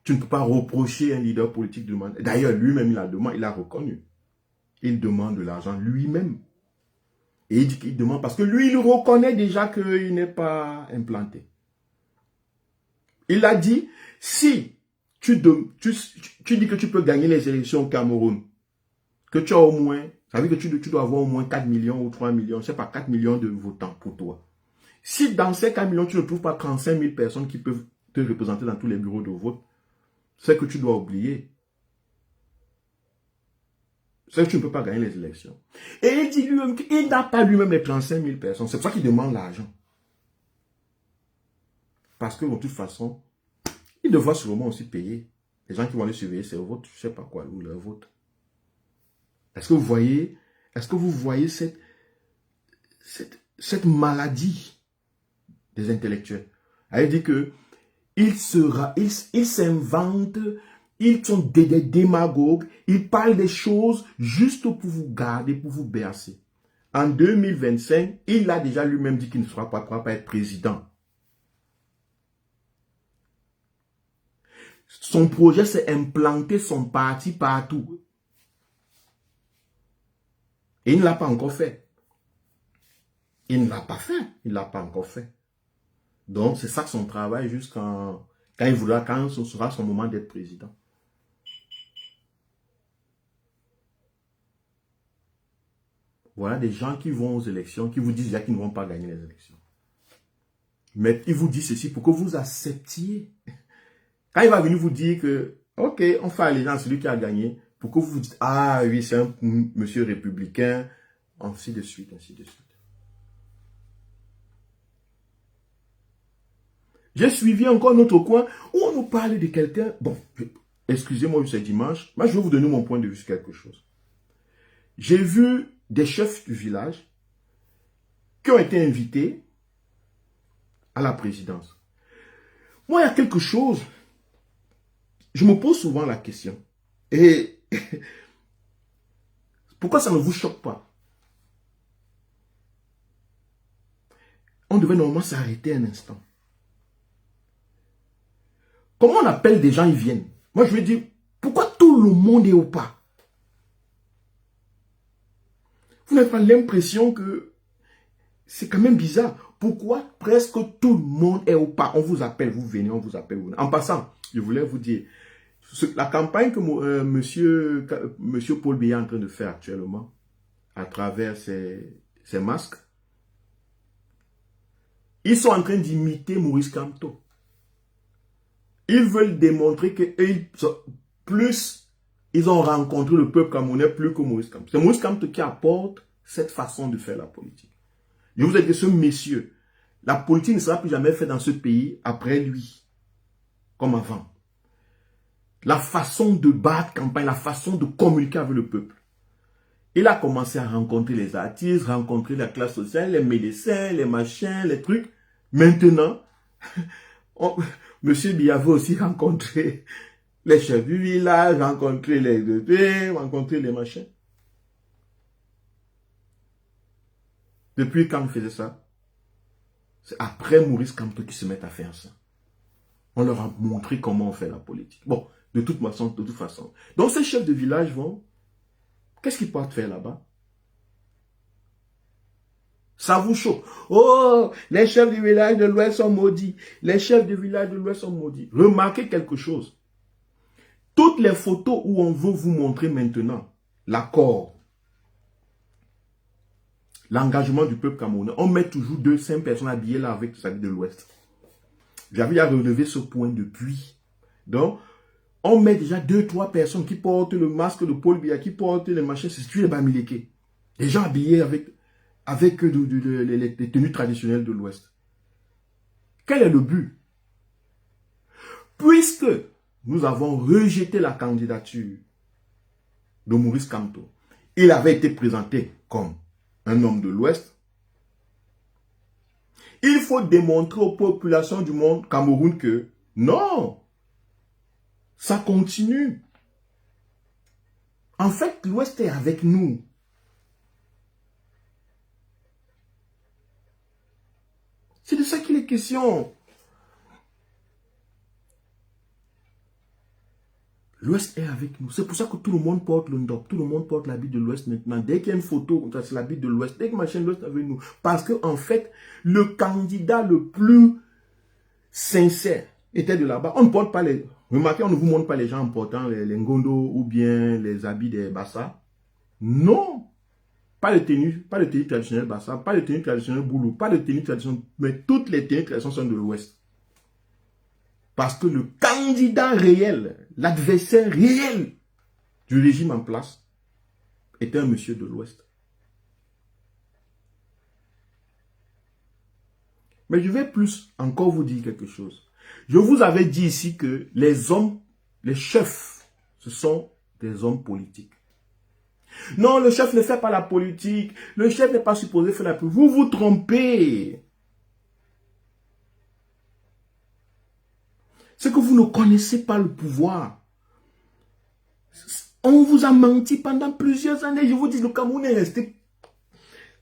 Speaker 1: Tu ne peux pas reprocher un leader politique de demander. D'ailleurs, lui-même, il a reconnu. Il demande de l'argent lui-même. Et il dit qu'il demande parce que lui, il reconnaît déjà qu'il n'est pas implanté. Il a dit, si tu dis que tu peux gagner les élections au Cameroun, que tu as au moins, ça veut dire que tu dois avoir au moins 4 millions ou 3 millions, je ne sais pas, 4 millions de votants pour toi. Si dans ces 4 millions, tu ne trouves pas 35 000 personnes qui peuvent te représenter dans tous les bureaux de vote, c'est que tu dois oublier. C'est que tu ne peux pas gagner les élections. Et il dit lui-même qu'il n'a pas lui-même les 35 000 personnes. C'est pour ça qu'il demande l'argent. Parce que de toute façon, il devra sûrement aussi payer les gens qui vont aller surveiller ses votes, je ne sais pas quoi, ou leur vote. Est-ce que vous voyez cette maladie des intellectuels? Elle dit que ils s'inventent, ils sont des démagogues, ils parlent des choses juste pour vous garder, pour vous bercer. En 2025, il a déjà lui-même dit qu'il ne pourra pas être président. Son projet, c'est implanter son parti partout. Et il ne l'a pas encore fait. Il ne l'a pas fait. Il ne l'a pas encore fait. Donc, c'est ça son travail quand ce sera son moment d'être président. Voilà des gens qui vont aux élections, qui vous disent déjà qu'ils ne vont pas gagner les élections. Mais il vous dit ceci pour que vous acceptiez. Quand il va venir vous dire que, ok, on fait allégeance à celui qui a gagné, pour que vous vous dites, ah oui, c'est un monsieur républicain, ainsi de suite, ainsi de suite. J'ai suivi encore un autre coin où on nous parle de quelqu'un. Bon, excusez-moi, c'est dimanche. Moi, je vais vous donner mon point de vue sur quelque chose. J'ai vu des chefs du village qui ont été invités à la présidence. Moi, il y a quelque chose. Je me pose souvent la question. Et pourquoi ça ne vous choque pas? On devait normalement s'arrêter un instant. Comment on appelle des gens, ils viennent? Moi, je veux dire, pourquoi tout le monde est au pas? Vous n'avez pas l'impression que c'est quand même bizarre. Pourquoi presque tout le monde est au pas? On vous appelle, vous venez, on vous appelle. Vous venez. En passant, je voulais vous dire, la campagne que monsieur Paul Biya est en train de faire actuellement, à travers ses masques, ils sont en train d'imiter Maurice Kamto. Ils veulent démontrer que plus ils ont rencontré le peuple camerounais plus que Maurice Kamto. C'est Maurice Kamto qui apporte cette façon de faire la politique. Je vous ai dit que ce monsieur, la politique ne sera plus jamais faite dans ce pays après lui, comme avant. La façon de battre campagne, la façon de communiquer avec le peuple. Il a commencé à rencontrer les artistes, rencontrer la classe sociale, les médecins, les machins, les trucs. Maintenant, monsieur Biya veut aussi rencontrer les chefs du village, rencontrer rencontrer les machins. Depuis quand on faisait ça? C'est après Maurice Kamto qui se met à faire ça. On leur a montré comment on fait la politique. Bon, de toute façon. Donc ces chefs de village vont, qu'est-ce qu'ils peuvent faire là-bas? Ça vous choque. Oh, les chefs du village de l'Ouest sont maudits. Les chefs du village de l'Ouest sont maudits. Remarquez quelque chose. Toutes les photos où on veut vous montrer maintenant l'accord, l'engagement du peuple camerounais, on met toujours 2-5 personnes habillées là avec sa vie de l'Ouest. J'avais à relever ce point depuis. Donc, on met déjà 2-3 personnes qui portent le masque de Paul Biya, qui portent les machins, c'est les Bamileke. Des gens habillés avec les tenues traditionnelles de l'Ouest. Quel est le but? Puisque nous avons rejeté la candidature de Maurice Kamto, il avait été présenté comme un homme de l'Ouest. Il faut démontrer aux populations du monde Cameroun que non, ça continue. En fait, l'Ouest est avec nous. C'est de ça qu'il est question. L'Ouest est avec nous. C'est pour ça que tout le monde porte le ndop. Tout le monde porte l'habit de l'Ouest maintenant. Dès qu'il y a une photo, c'est l'habit de l'Ouest. Dès que machin, l'Ouest est avec nous. Parce que en fait, le candidat le plus sincère était de là-bas. On ne porte pas les... Remarquez, on ne vous montre pas les gens en portant les ngondo ou bien les habits des Bassa. Non. Pas de tenue traditionnelle Bassa, pas de tenue traditionnelle Boulou, pas de tenue traditionnelle... Mais toutes les tenues traditionnelles sont de l'Ouest. Parce que le candidat réel, l'adversaire réel du régime en place était un monsieur de l'Ouest. Mais je vais plus encore vous dire quelque chose. Je vous avais dit ici que les hommes, les chefs, ce sont des hommes politiques. Non, le chef ne fait pas la politique. Le chef n'est pas supposé faire la politique. Vous vous trompez. C'est que vous ne connaissez pas le pouvoir. On vous a menti pendant plusieurs années. Je vous dis, le Cameroun est resté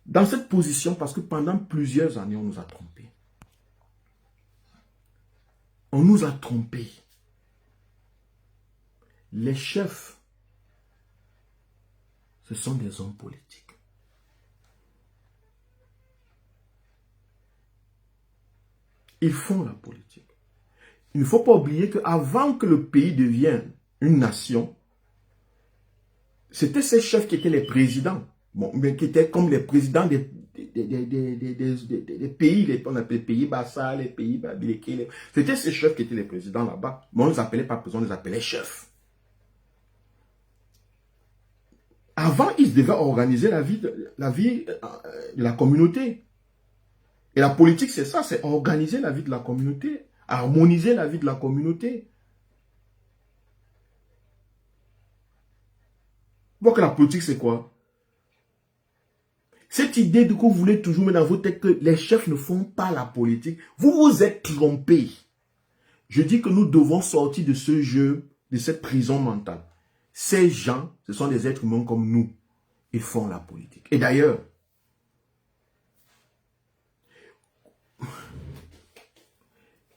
Speaker 1: dans cette position parce que pendant plusieurs années, on nous a trompés. On nous a trompés. Les chefs, ce sont des hommes politiques. Ils font la politique. Il ne faut pas oublier qu'avant que le pays devienne une nation, c'était ces chefs qui étaient les présidents. Bon, mais qui étaient comme les présidents des pays, on appelait les pays Bassa, les pays Babileke. C'était ces chefs qui étaient les présidents là-bas. Mais on ne les appelait pas présidents, on les appelait chefs. Avant, ils devaient organiser la vie de la communauté. Et la politique, c'est ça, c'est organiser la vie de la communauté, harmoniser la vie de la communauté. Donc la politique, c'est quoi? Cette idée de que vous voulez toujours mettre dans votre tête que les chefs ne font pas la politique, vous vous êtes trompé. Je dis que nous devons sortir de ce jeu, de cette prison mentale. Ces gens, ce sont des êtres humains comme nous. Ils font la politique. Et d'ailleurs,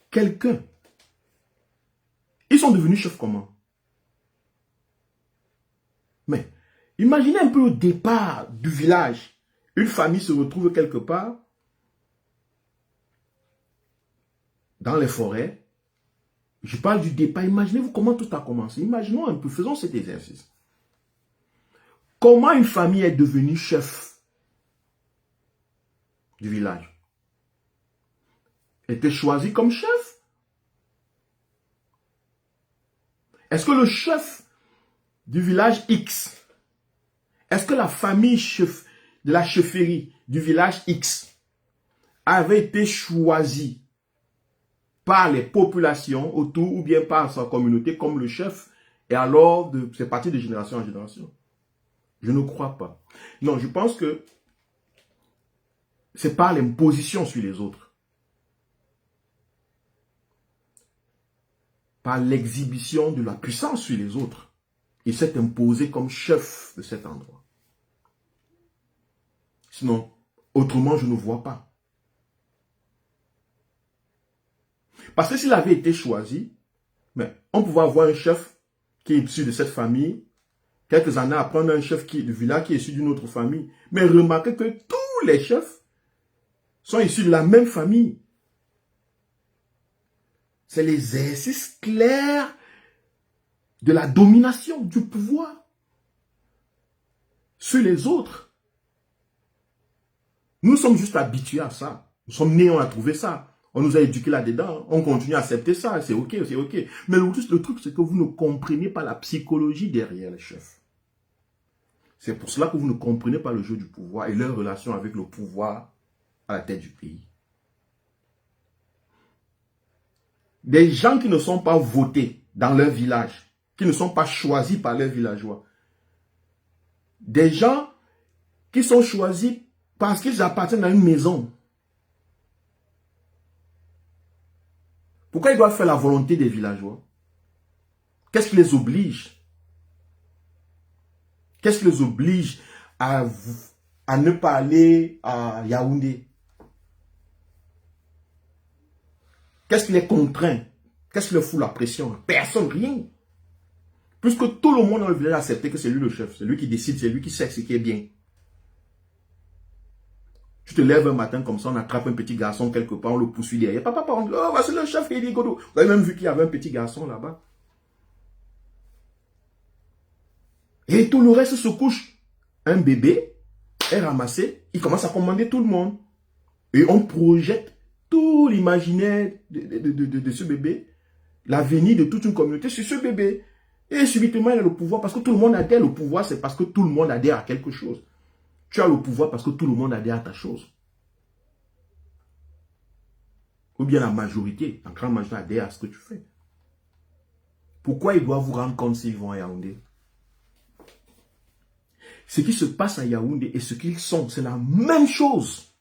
Speaker 1: quelqu'un, ils sont devenus chefs comment? Mais imaginez un peu au départ du village. Une famille se retrouve quelque part dans les forêts. Je parle du départ. Imaginez-vous comment tout a commencé. Imaginons un peu, faisons cet exercice. Comment une famille est devenue chef du village? Elle était choisie comme chef. Est-ce que le chef du village X, est-ce que la famille chef de la chefferie du village X avait été choisie par les populations autour ou bien par sa communauté comme le chef et alors c'est parti de génération en génération? Je ne crois pas. Non, je pense que c'est par l'imposition sur les autres. Par l'exhibition de la puissance sur les autres. Il s'est imposé comme chef de cet endroit. Sinon, autrement, je ne vois pas. Parce que s'il avait été choisi, mais on pouvait avoir un chef qui est issu de cette famille, quelques années après, on a un chef du village qui est issu d'une autre famille. Mais remarquez que tous les chefs sont issus de la même famille. C'est l'exercice clair de la domination, du pouvoir sur les autres. Nous sommes juste habitués à ça. Nous sommes nés, on a trouvé ça. On nous a éduqués là-dedans. On continue à accepter ça. C'est ok, c'est ok. Mais le truc, c'est que vous ne comprenez pas la psychologie derrière les chefs. C'est pour cela que vous ne comprenez pas le jeu du pouvoir et leur relation avec le pouvoir à la tête du pays. Des gens qui ne sont pas votés dans leur village, qui ne sont pas choisis par leurs villageois. Des gens qui sont choisis parce qu'ils appartiennent à une maison. Pourquoi ils doivent faire la volonté des villageois? Qu'est-ce qui les oblige? Qu'est-ce qui les oblige à ne pas aller à Yaoundé? Qu'est-ce qui les contraint? Qu'est-ce qui leur fout la pression? Personne, rien. Puisque tout le monde dans le village a accepté que c'est lui le chef. C'est lui qui décide, c'est lui qui sait ce qui est bien. Tu te lèves un matin comme ça, on attrape un petit garçon quelque part, on le poursuit derrière. Papa, on dit, oh, voici le chef qui dit Godot. Vous avez même vu qu'il y avait un petit garçon là-bas. Et tout le reste se couche. Un bébé est ramassé, il commence à commander tout le monde. Et on projette tout l'imaginaire de ce bébé, l'avenir de toute une communauté sur ce bébé. Et subitement, il a le pouvoir parce que tout le monde adhère. Le pouvoir, c'est parce que tout le monde adhère à quelque chose. Tu as le pouvoir parce que tout le monde adhère à ta chose. Ou bien la majorité, la grande majorité adhère à ce que tu fais. Pourquoi ils doivent vous rendre compte s'ils vont à Yaoundé? Ce qui se passe à Yaoundé et ce qu'ils sont, c'est la même chose.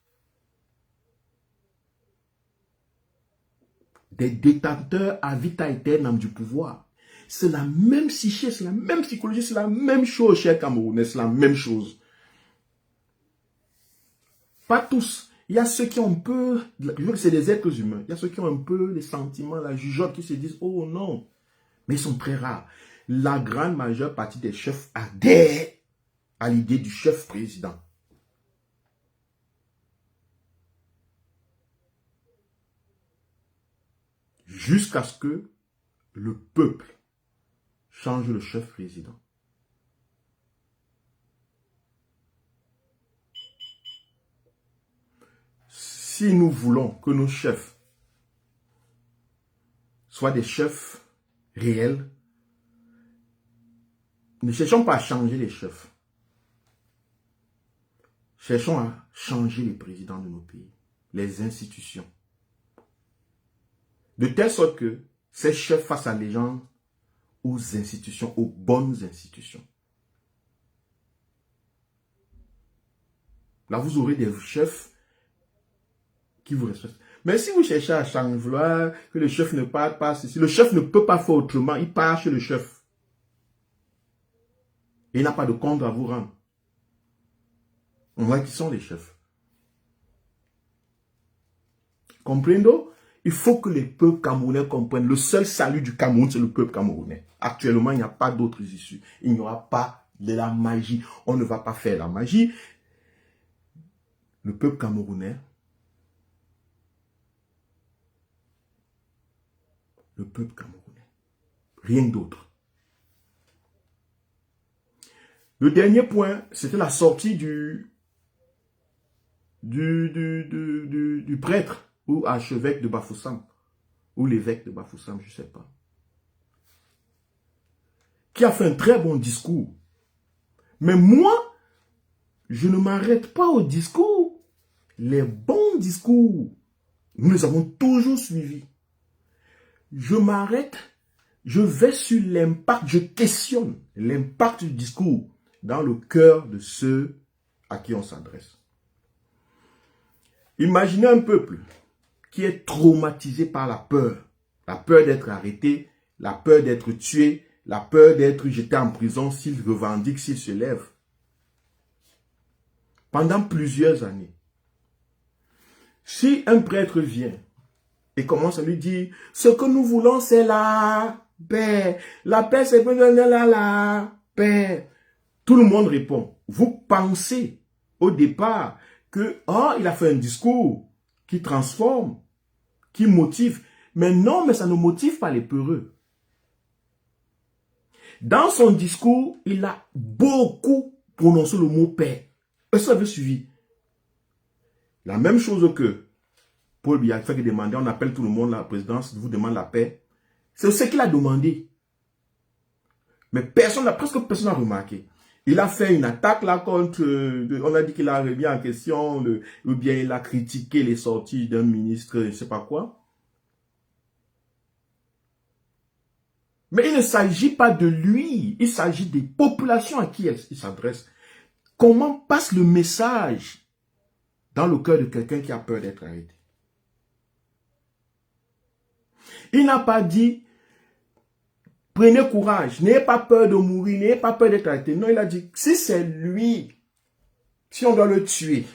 Speaker 1: Des détenteurs à vita aeternam du pouvoir. C'est la même psyché, c'est la même psychologie, c'est la même chose, chers Camerounais, c'est la même chose. Pas tous. Il y a ceux qui ont un peu, c'est des êtres humains, il y a ceux qui ont un peu les sentiments, la jugeote, qui se disent, oh non. Mais ils sont très rares. La grande majeure partie des chefs adhèrent à l'idée du chef président. Jusqu'à ce que le peuple change le chef président. Si nous voulons que nos chefs soient des chefs réels, ne cherchons pas à changer les chefs. Cherchons à changer les présidents de nos pays, les institutions. De telle sorte que ces chefs fassent allégeance aux institutions, aux bonnes institutions. Là, vous aurez des chefs qui vous respectent. Mais si vous cherchez à changer, vouloir que le chef ne parte pas, si le chef ne peut pas faire autrement, il part chez le chef. Et il n'a pas de compte à vous rendre. On voit qui sont les chefs. Comprendo? Il faut que les peuples camerounais comprennent. Le seul salut du Cameroun, c'est le peuple camerounais. Actuellement, il n'y a pas d'autres issues. Il n'y aura pas de la magie. On ne va pas faire la magie. Le peuple camerounais, rien d'autre. Le dernier point, c'était la sortie du prêtre ou archevêque de Bafoussam, ou l'évêque de Bafoussam, je ne sais pas, qui a fait un très bon discours. Mais moi, je ne m'arrête pas au discours. Les bons discours, nous les avons toujours suivis. Je m'arrête, je vais sur l'impact, je questionne l'impact du discours dans le cœur de ceux à qui on s'adresse. Imaginez un peuple qui est traumatisé par la peur d'être arrêté, la peur d'être tué, la peur d'être jeté en prison s'il revendique, s'il se lève. Pendant plusieurs années. Si un prêtre vient et commence à lui dire, ce que nous voulons c'est la paix. La paix c'est la paix. Tout le monde répond. Vous pensez au départ que, il a fait un discours qui transforme, qui motive. Mais non, mais ça ne motive pas les peureux. Dans son discours, il a beaucoup prononcé le mot paix. Et ça avait suivi. La même chose que Paul Biya qui demandait, on appelle tout le monde, la présidence vous demande la paix. C'est ce qu'il a demandé. Mais presque personne n'a remarqué. Il a fait une attaque là contre, on a dit qu'il a remis en question, ou bien il a critiqué les sorties d'un ministre, je ne sais pas quoi. Mais il ne s'agit pas de lui, il s'agit des populations à qui il s'adresse. Comment passe le message dans le cœur de quelqu'un qui a peur d'être arrêté? Il n'a pas dit, prenez courage, n'ayez pas peur de mourir, n'ayez pas peur d'être arrêté. Non, il a dit, si c'est lui, si on doit le tuer,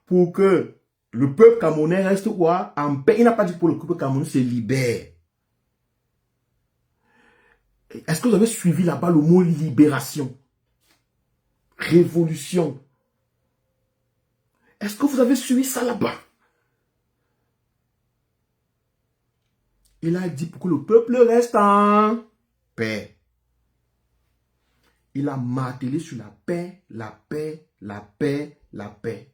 Speaker 1: pour que le peuple camerounais reste quoi, en paix. Il n'a pas dit pour le peuple camerounais se libère. Est-ce que vous avez suivi là-bas le mot libération? Révolution. Est-ce que vous avez suivi ça là-bas? Il a dit pour que le peuple reste en paix. Il a martelé sur la paix, la paix, la paix, la paix.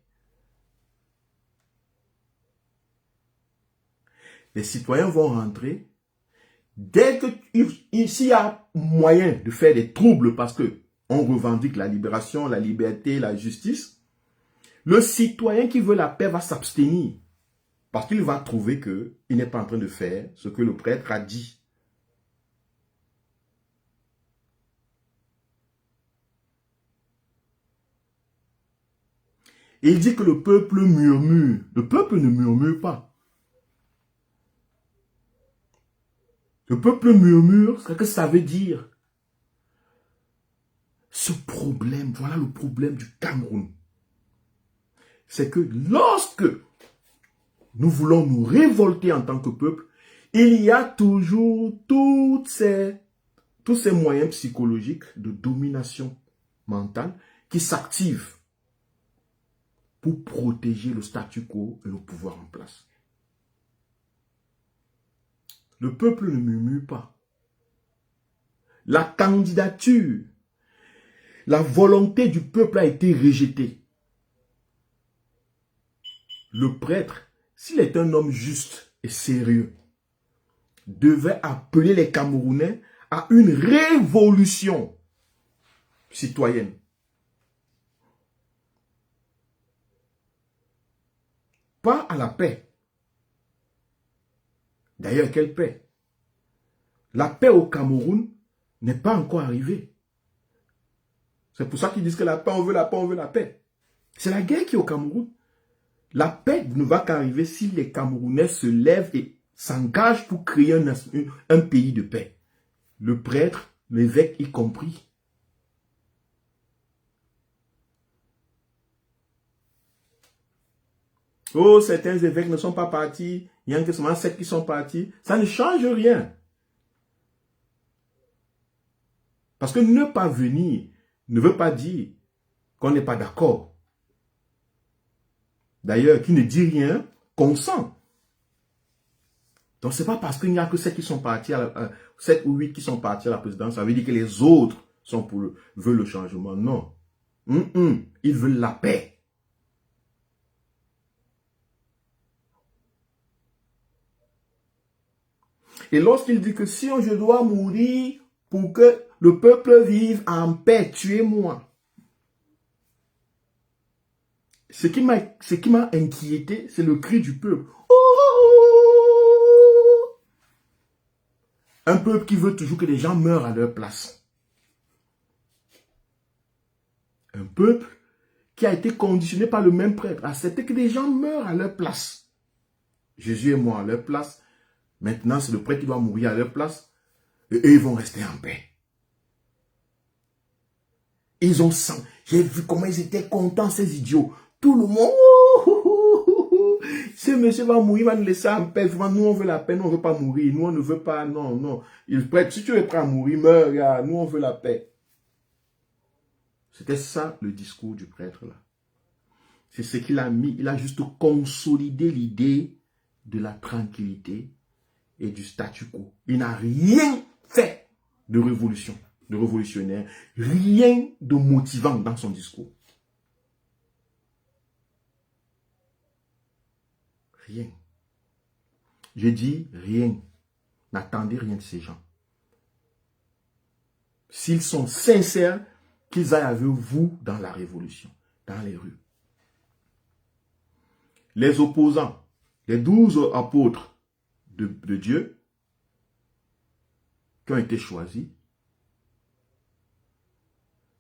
Speaker 1: Les citoyens vont rentrer. Dès que s'il y a moyen de faire des troubles parce que on revendique la libération, la liberté, la justice, le citoyen qui veut la paix va s'abstenir. Parce qu'il va trouver qu'il n'est pas en train de faire ce que le prêtre a dit. Et il dit que le peuple murmure. Le peuple ne murmure pas. Le peuple murmure, c'est ce que ça veut dire. Ce problème, voilà le problème du Cameroun. C'est que lorsque nous voulons nous révolter en tant que peuple, il y a toujours tous ces moyens psychologiques de domination mentale qui s'activent pour protéger le statu quo et le pouvoir en place. Le peuple ne murmure pas. La candidature, la volonté du peuple a été rejetée. Le prêtre, s'il est un homme juste et sérieux, devait appeler les Camerounais à une révolution citoyenne. Pas à la paix. D'ailleurs, quelle paix? La paix au Cameroun n'est pas encore arrivée. C'est pour ça qu'ils disent que la paix, on veut la paix, on veut la paix. C'est la guerre qui est au Cameroun. La paix ne va qu'arriver si les Camerounais se lèvent et s'engagent pour créer un pays de paix. Le prêtre, l'évêque y compris. Oh, certains évêques ne sont pas partis. Il y en a seulement 7 qui sont partis. Ça ne change rien. Parce que ne pas venir ne veut pas dire qu'on n'est pas d'accord. D'ailleurs, qui ne dit rien, consent. Donc, ce n'est pas parce qu'il n'y a que 7 qui sont partis, 7 ou 8 qui sont partis à la présidence, ça veut dire que les autres veulent le changement. Non. Ils veulent la paix. Et lorsqu'il dit que si je dois mourir pour que le peuple vive en paix, tuez-moi. Ce qui m'a inquiété, c'est le cri du peuple. Un peuple qui veut toujours que les gens meurent à leur place. Un peuple qui a été conditionné par le même prêtre à accepter que les gens meurent à leur place. Jésus est mort à leur place. Maintenant, c'est le prêtre qui doit mourir à leur place. Et eux, ils vont rester en paix. Ils ont senti. J'ai vu comment ils étaient contents, ces idiots. Tout le monde. Ce monsieur va mourir, il va nous laisser en paix. Nous, on veut la paix, nous, on ne veut pas mourir. Nous, on ne veut pas, non. Si tu es prêt à mourir, meurs. Nous, on veut la paix. C'était ça le discours du prêtre là. C'est ce qu'il a mis. Il a juste consolidé l'idée de la tranquillité et du statu quo. Il n'a rien fait de révolutionnaire, rien de motivant dans son discours. Rien. Je dis rien. N'attendez rien de ces gens. S'ils sont sincères, qu'ils aillent avec vous dans la révolution, dans les rues. Les opposants, les 12 apôtres de Dieu qui ont été choisis,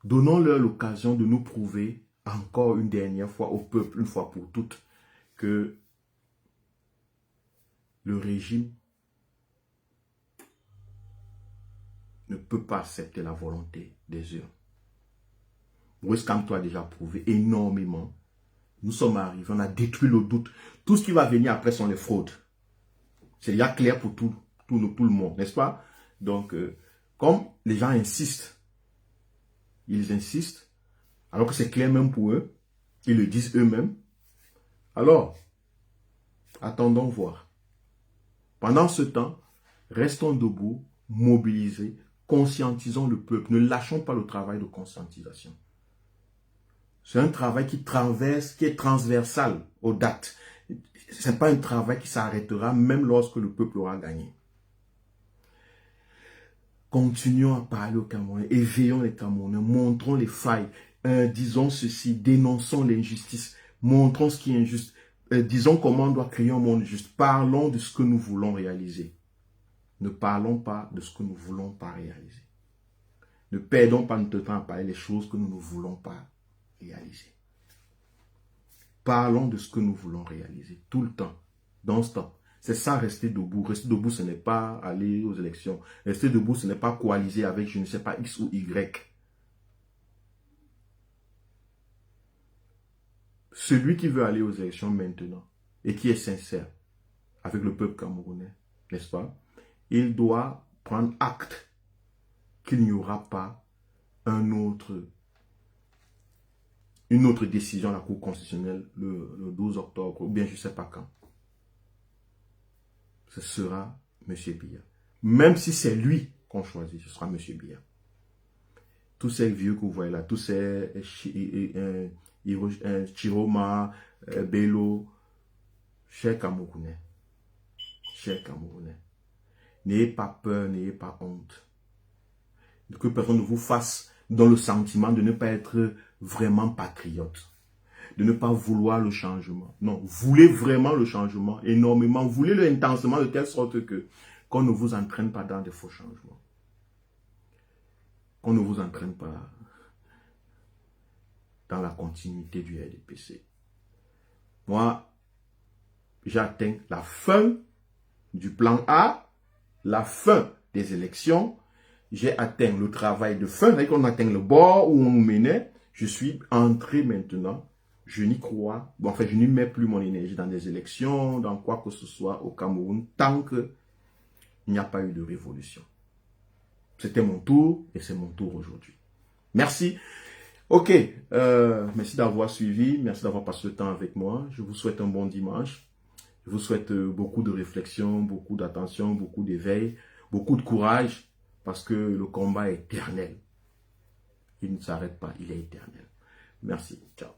Speaker 1: donnons-leur l'occasion de nous prouver encore une dernière fois au peuple, une fois pour toutes, que le régime ne peut pas accepter la volonté des urnes. Moïse Kamto a déjà prouvé énormément. Nous sommes arrivés, on a détruit le doute. Tout ce qui va venir après sont les fraudes. C'est déjà clair pour tout le monde, n'est-ce pas? Donc, comme les gens insistent, ils insistent, alors que c'est clair même pour eux, ils le disent eux-mêmes, alors, attendons voir. Pendant ce temps, restons debout, mobilisés, conscientisons le peuple, ne lâchons pas le travail de conscientisation. C'est un travail qui traverse, qui est transversal aux dates. Ce n'est pas un travail qui s'arrêtera même lorsque le peuple aura gagné. Continuons à parler aux Camerounais, éveillons les Camerounais, montrons les failles, disons ceci, dénonçons l'injustice, montrons ce qui est injuste, disons comment on doit créer un monde juste. Parlons de ce que nous voulons réaliser. Ne parlons pas de ce que nous ne voulons pas réaliser. Ne perdons pas notre temps à parler des choses que nous ne voulons pas réaliser. Parlons de ce que nous voulons réaliser tout le temps, dans ce temps. C'est ça, rester debout. Rester debout, ce n'est pas aller aux élections. Rester debout, ce n'est pas coaliser avec, je ne sais pas, X ou Y. Celui qui veut aller aux élections maintenant et qui est sincère avec le peuple camerounais, n'est-ce pas? Il doit prendre acte qu'il n'y aura pas une autre décision à la Cour constitutionnelle le 12 octobre, ou bien je ne sais pas quand. Ce sera M. Biya. Même si c'est lui qu'on choisit, ce sera M. Biya. Tous ces vieux que vous voyez là, tous ces Chiroma, Bello, chers Camerounais, n'ayez pas peur, n'ayez pas honte. Que personne ne vous fasse dans le sentiment de ne pas être vraiment patriote, de ne pas vouloir le changement. Non, voulez vraiment le changement énormément, voulez-le intensément de telle sorte que qu'on ne vous entraîne pas dans de faux changements. Qu'on ne vous entraîne pas dans la continuité du RDPC. Moi, j'atteins la fin du plan A, la fin des élections. J'ai atteint le travail de fin, c'est-à-dire qu'on atteint le bord où on nous menait. Je suis entré maintenant. Je n'y crois. Bon, enfin, je n'y mets plus mon énergie dans des élections, dans quoi que ce soit au Cameroun, tant qu'il n'y a pas eu de révolution. C'était mon tour et c'est mon tour aujourd'hui. Merci. Ok, merci d'avoir suivi, merci d'avoir passé le temps avec moi. Je vous souhaite un bon dimanche. Je vous souhaite beaucoup de réflexion, beaucoup d'attention, beaucoup d'éveil, beaucoup de courage, parce que le combat est éternel. Il ne s'arrête pas, il est éternel. Merci, ciao.